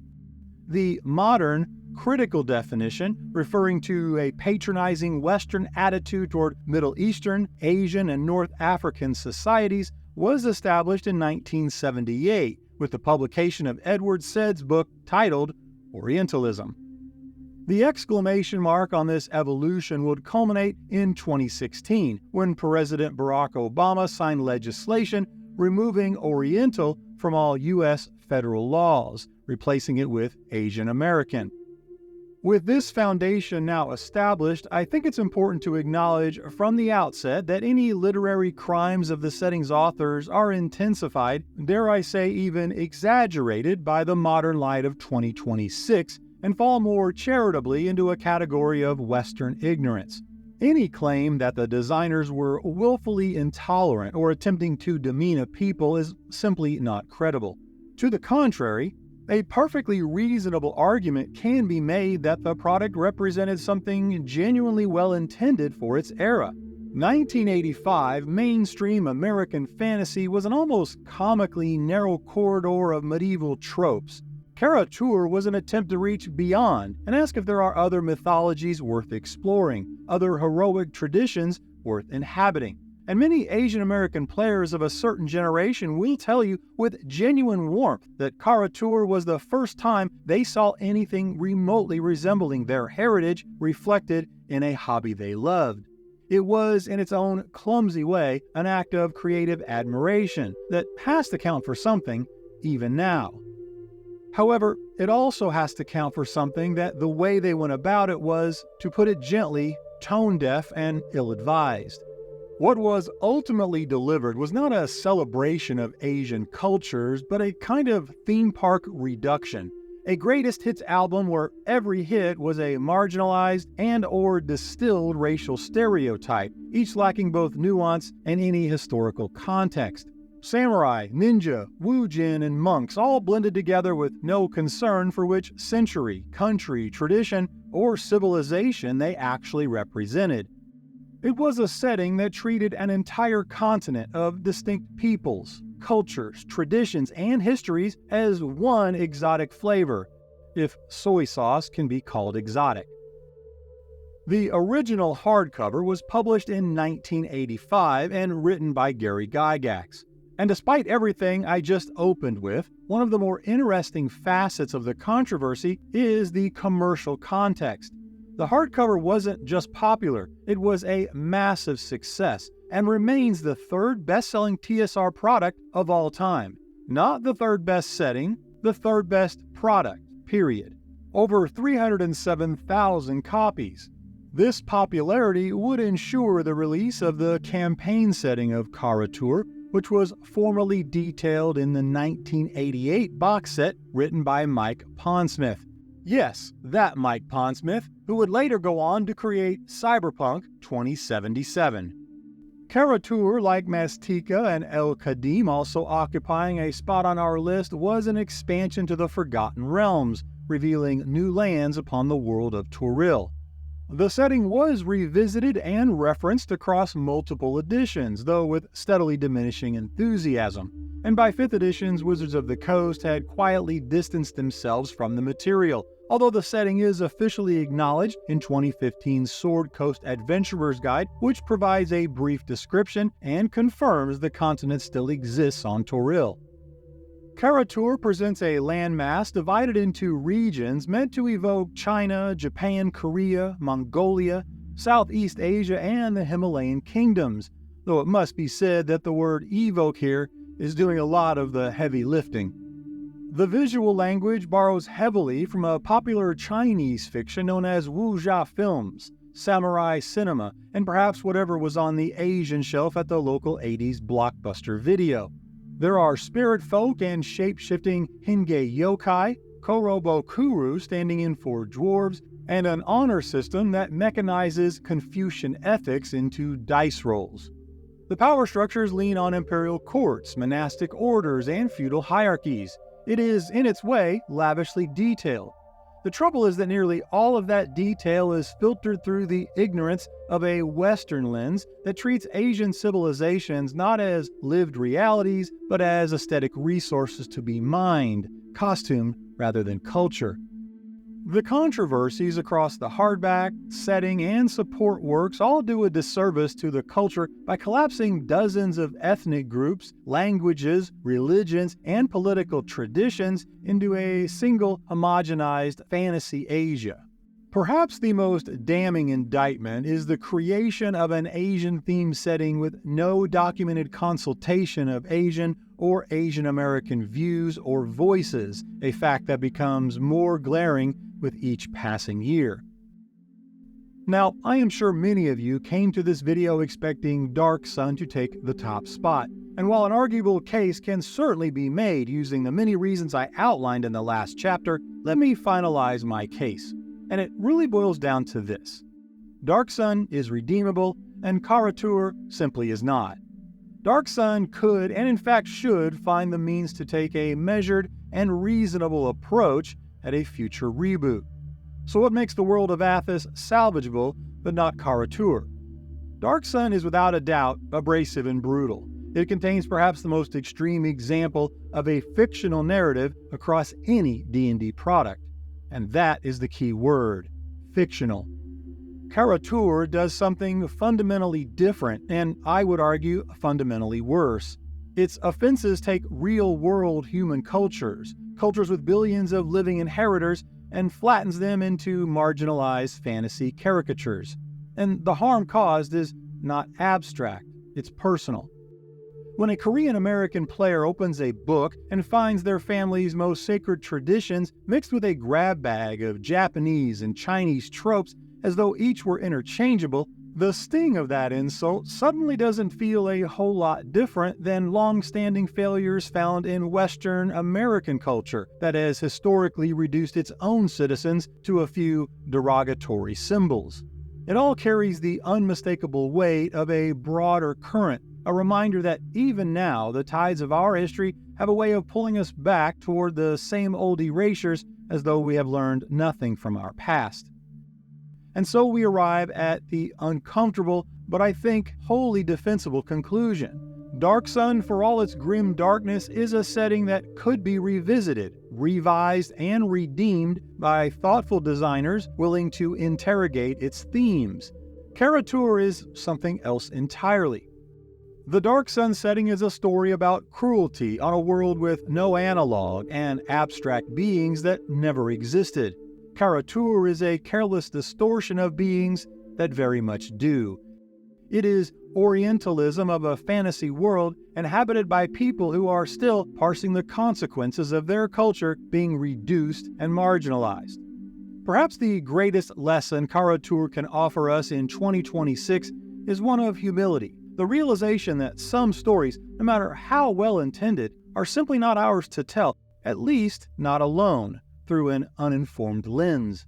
The modern, critical definition, referring to a patronizing Western attitude toward Middle Eastern, Asian, and North African societies, was established in 1978 with the publication of Edward Said's book titled Orientalism. The exclamation mark on this evolution would culminate in 2016, when President Barack Obama signed legislation removing Oriental from all U.S. federal laws, replacing it with Asian American. With this foundation now established, I think it's important to acknowledge from the outset that any literary crimes of the setting's authors are intensified, dare I say even exaggerated, by the modern light of 2026, and fall more charitably into a category of Western ignorance. Any claim that the designers were willfully intolerant or attempting to demean a people is simply not credible. To the contrary, a perfectly reasonable argument can be made that the product represented something genuinely well-intended for its era. 1985 mainstream American fantasy was an almost comically narrow corridor of medieval tropes. Kara-tur was an attempt to reach beyond and ask if there are other mythologies worth exploring, other heroic traditions worth inhabiting. And many Asian American players of a certain generation will tell you with genuine warmth that kara-tur was the first time they saw anything remotely resembling their heritage reflected in a hobby they loved. It was, in its own clumsy way, an act of creative admiration that has to count for something, even now. However, it also has to count for something that the way they went about it was, to put it gently, tone-deaf and ill-advised. What was ultimately delivered was not a celebration of Asian cultures, but a kind of theme park reduction. A greatest hits album where every hit was a marginalized and/or distilled racial stereotype, each lacking both nuance and any historical context. Samurai, ninja, wujin, and monks all blended together with no concern for which century, country, tradition, or civilization they actually represented. It was a setting that treated an entire continent of distinct peoples, cultures, traditions, and histories as one exotic flavor, if soy sauce can be called exotic. The original hardcover was published in 1985 and written by Gary Gygax. And despite everything I just opened with, one of the more interesting facets of the controversy is the commercial context. The hardcover wasn't just popular, it was a massive success and remains the 3rd best-selling TSR product of all time. Not the 3rd best setting, the 3rd best product, period. Over 307,000 copies. This popularity would ensure the release of the campaign setting of kara-tur, which was formally detailed in the 1988 box set written by Mike Pondsmith. Yes, that Mike Pondsmith, who would later go on to create Cyberpunk 2077. Kara-tur, like Maztica and al-qadim also occupying a spot on our list, was an expansion to the Forgotten Realms, revealing new lands upon the world of Toril. The setting was revisited and referenced across multiple editions, though with steadily diminishing enthusiasm, and by 5th editions, Wizards of the Coast had quietly distanced themselves from the material, although the setting is officially acknowledged in 2015's Sword Coast Adventurer's Guide, which provides a brief description and confirms the continent still exists on Toril. Kara-tur presents a landmass divided into regions meant to evoke China, Japan, Korea, Mongolia, Southeast Asia, and the Himalayan kingdoms, though it must be said that the word evoke here is doing a lot of the heavy lifting. The visual language borrows heavily from a popular Chinese fiction known as wuxia films, samurai cinema, and perhaps whatever was on the Asian shelf at the local 80s Blockbuster Video. There are spirit folk and shape-shifting Hingei yokai, Korobokuru standing in for dwarves, and an honor system that mechanizes Confucian ethics into dice rolls. The power structures lean on imperial courts, monastic orders, and feudal hierarchies. It is, in its way, lavishly detailed. The trouble is that nearly all of that detail is filtered through the ignorance of a Western lens that treats Asian civilizations not as lived realities, but as aesthetic resources to be mined, costumed rather than culture. The controversies across the hardback, setting, and support works all do a disservice to the culture by collapsing dozens of ethnic groups, languages, religions, and political traditions into a single homogenized fantasy Asia. Perhaps the most damning indictment is the creation of an Asian-themed setting with no documented consultation of Asian or Asian American views or voices, a fact that becomes more glaring with each passing year. Now, I am sure many of you came to this video expecting darksun to take the top spot, and while an arguable case can certainly be made using the many reasons I outlined in the last chapter, let me finalize my case. And it really boils down to this. darksun is redeemable, and kara-tur simply is not. darksun could, and in fact should, find the means to take a measured and reasonable approach at a future reboot. So what makes the world of Athas salvageable, but not kara-tur? darksun is without a doubt abrasive and brutal. It contains perhaps the most extreme example of a fictional narrative across any D&D product. And that is the key word, fictional. Kara-tur does something fundamentally different, and I would argue fundamentally worse. Its offenses take real-world human cultures with billions of living inheritors, and flattens them into marginalized fantasy caricatures. And the harm caused is not abstract, it's personal. When a Korean-American player opens a book and finds their family's most sacred traditions mixed with a grab bag of Japanese and Chinese tropes as though each were interchangeable, the sting of that insult suddenly doesn't feel a whole lot different than long-standing failures found in Western American culture that has historically reduced its own citizens to a few derogatory symbols. It all carries the unmistakable weight of a broader current, a reminder that even now the tides of our history have a way of pulling us back toward the same old erasures as though we have learned nothing from our past. And so we arrive at the uncomfortable, but I think wholly defensible conclusion. darksun, for all its grim darkness, is a setting that could be revisited, revised, and redeemed by thoughtful designers willing to interrogate its themes. Kara-tur is something else entirely. The darksun setting is a story about cruelty on a world with no analog and abstract beings that never existed. Kara-tur is a careless distortion of beings that very much do. It is Orientalism of a fantasy world inhabited by people who are still parsing the consequences of their culture being reduced and marginalized. Perhaps the greatest lesson Kara-tur can offer us in 2026 is one of humility. The realization that some stories, no matter how well intended, are simply not ours to tell, at least not alone, through an uninformed lens.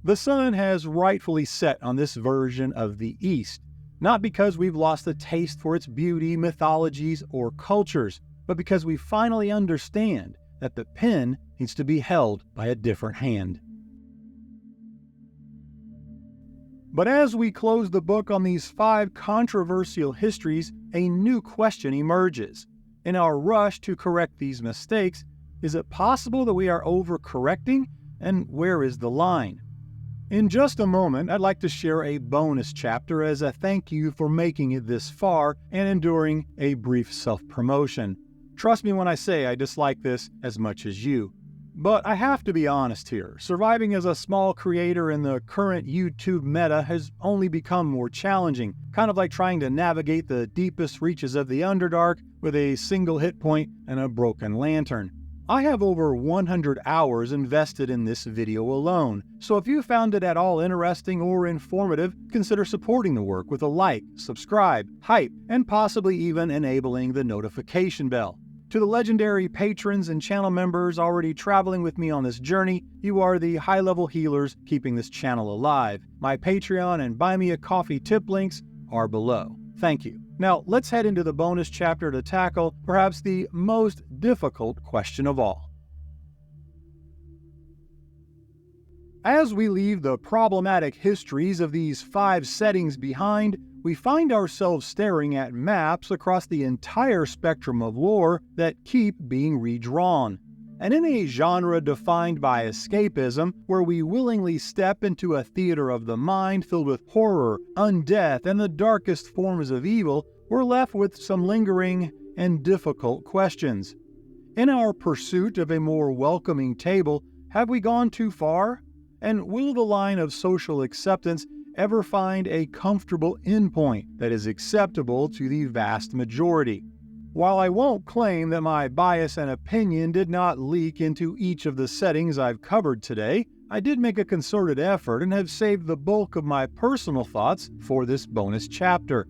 The sun has rightfully set on this version of the East, not because we've lost a taste for its beauty, mythologies, or cultures, but because we finally understand that the pen needs to be held by a different hand. But as we close the book on these 5 controversial histories, a new question emerges. In our rush to correct these mistakes, is it possible that we are overcorrecting? And where is the line? In just a moment, I'd like to share a bonus chapter as a thank you for making it this far and enduring a brief self-promotion. Trust me when I say I dislike this as much as you. But I have to be honest here. Surviving as a small creator in the current YouTube meta has only become more challenging, kind of like trying to navigate the deepest reaches of the Underdark with a single hit point and a broken lantern. I have over 100 hours invested in this video alone, so if you found it at all interesting or informative, consider supporting the work with a like, subscribe, hype, and possibly even enabling the notification bell. To the legendary patrons and channel members already traveling with me on this journey, you are the high-level healers keeping this channel alive. My Patreon and Buy Me a Coffee tip links are below. Thank you. Now, let's head into the bonus chapter to tackle perhaps the most difficult question of all. As we leave the problematic histories of these 5 settings behind, we find ourselves staring at maps across the entire spectrum of lore that keep being redrawn. And in a genre defined by escapism, where we willingly step into a theater of the mind filled with horror, undeath, and the darkest forms of evil, we're left with some lingering and difficult questions. In our pursuit of a more welcoming table, have we gone too far? And will the line of social acceptance ever find a comfortable endpoint that is acceptable to the vast majority? While I won't claim that my bias and opinion did not leak into each of the settings I've covered today, I did make a concerted effort and have saved the bulk of my personal thoughts for this bonus chapter.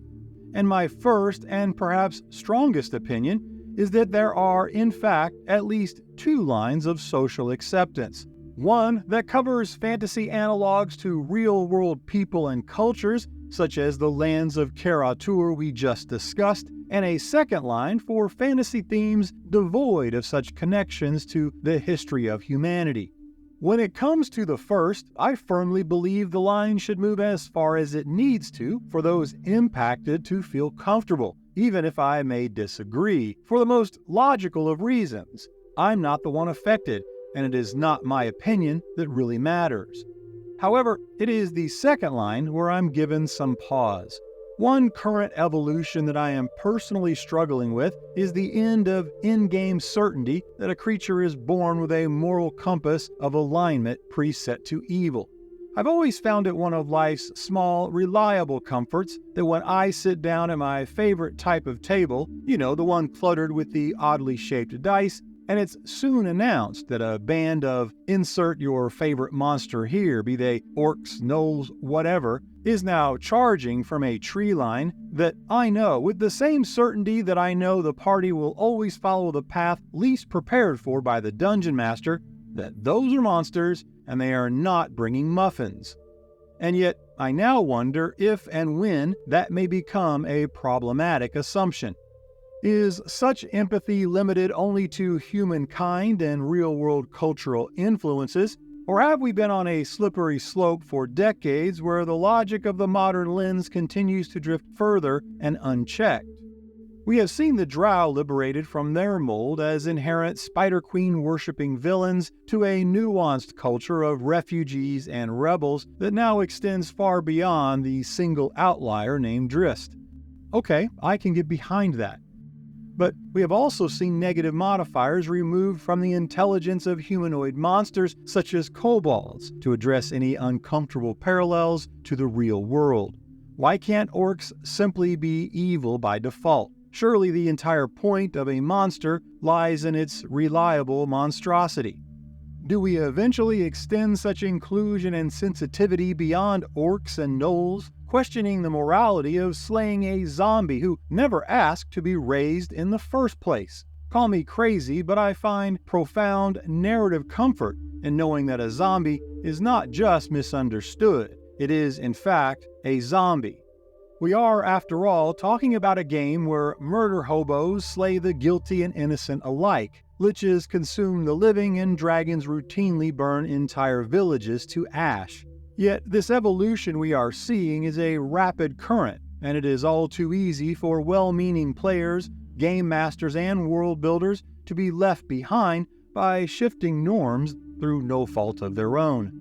And my first and perhaps strongest opinion is that there are, in fact, at least 2 lines of social acceptance. One that covers fantasy analogs to real-world people and cultures, such as the lands of kara-tur we just discussed, and a second line for fantasy themes devoid of such connections to the history of humanity. When it comes to the first, I firmly believe the line should move as far as it needs to for those impacted to feel comfortable, even if I may disagree, for the most logical of reasons. I'm not the one affected, and it is not my opinion that really matters. However, it is the second line where I'm given some pause. One current evolution that I am personally struggling with is the end of in-game certainty that a creature is born with a moral compass of alignment preset to evil. I've always found it one of life's small, reliable comforts that when I sit down at my favorite type of table, the one cluttered with the oddly shaped dice, and it's soon announced that a band of insert your favorite monster here, be they orcs, gnolls, whatever, is now charging from a tree line, that I know with the same certainty that I know the party will always follow the path least prepared for by the dungeon master, that those are monsters and they are not bringing muffins. And yet, I now wonder if and when that may become a problematic assumption. Is such empathy limited only to humankind and real-world cultural influences, or have we been on a slippery slope for decades where the logic of the modern lens continues to drift further and unchecked? We have seen the drow liberated from their mold as inherent Spider Queen-worshipping villains to a nuanced culture of refugees and rebels that now extends far beyond the single outlier named Drist. Okay, I can get behind that. But we have also seen negative modifiers removed from the intelligence of humanoid monsters such as kobolds to address any uncomfortable parallels to the real world. Why can't orcs simply be evil by default? Surely the entire point of a monster lies in its reliable monstrosity. Do we eventually extend such inclusion and sensitivity beyond orcs and gnolls, questioning the morality of slaying a zombie who never asked to be raised in the first place? Call me crazy, but I find profound narrative comfort in knowing that a zombie is not just misunderstood. It is, in fact, a zombie. We are, after all, talking about a game where murder hobos slay the guilty and innocent alike, liches consume the living, and dragons routinely burn entire villages to ash. Yet this evolution we are seeing is a rapid current, and it is all too easy for well-meaning players, game masters, and world builders to be left behind by shifting norms through no fault of their own.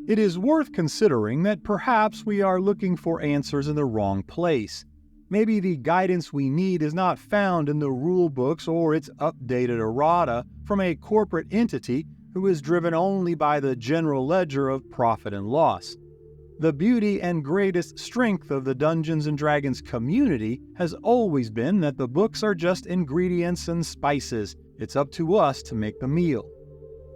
It is worth considering that perhaps we are looking for answers in the wrong place. Maybe the guidance we need is not found in the rule books or its updated errata from a corporate entity who is driven only by the general ledger of profit and loss. The beauty and greatest strength of the Dungeons & Dragons community has always been that the books are just ingredients and spices. It's up to us to make the meal.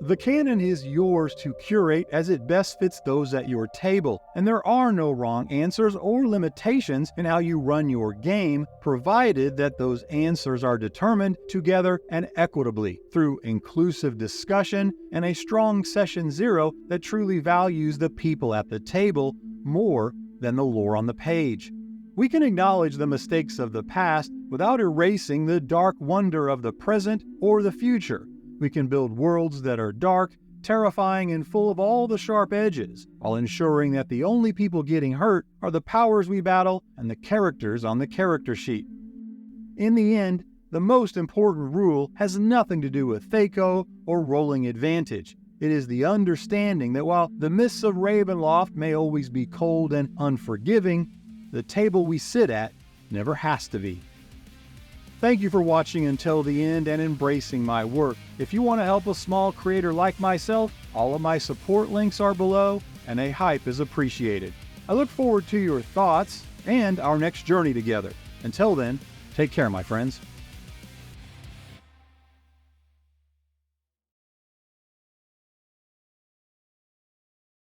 The canon is yours to curate as it best fits those at your table, and there are no wrong answers or limitations in how you run your game, provided that those answers are determined together and equitably through inclusive discussion and a strong session zero that truly values the people at the table more than the lore on the page. We can acknowledge the mistakes of the past without erasing the dark wonder of the present or the future. We can build worlds that are dark, terrifying and full of all the sharp edges, while ensuring that the only people getting hurt are the powers we battle and the characters on the character sheet. In the end, the most important rule has nothing to do with THAC0 or rolling advantage. It is the understanding that while the mists of Ravenloft may always be cold and unforgiving, the table we sit at never has to be. Thank you for watching until the end and embracing my work. If you want to help a small creator like myself, all of my support links are below, and a hype is appreciated. I look forward to your thoughts and our next journey together. Until then, take care, my friends.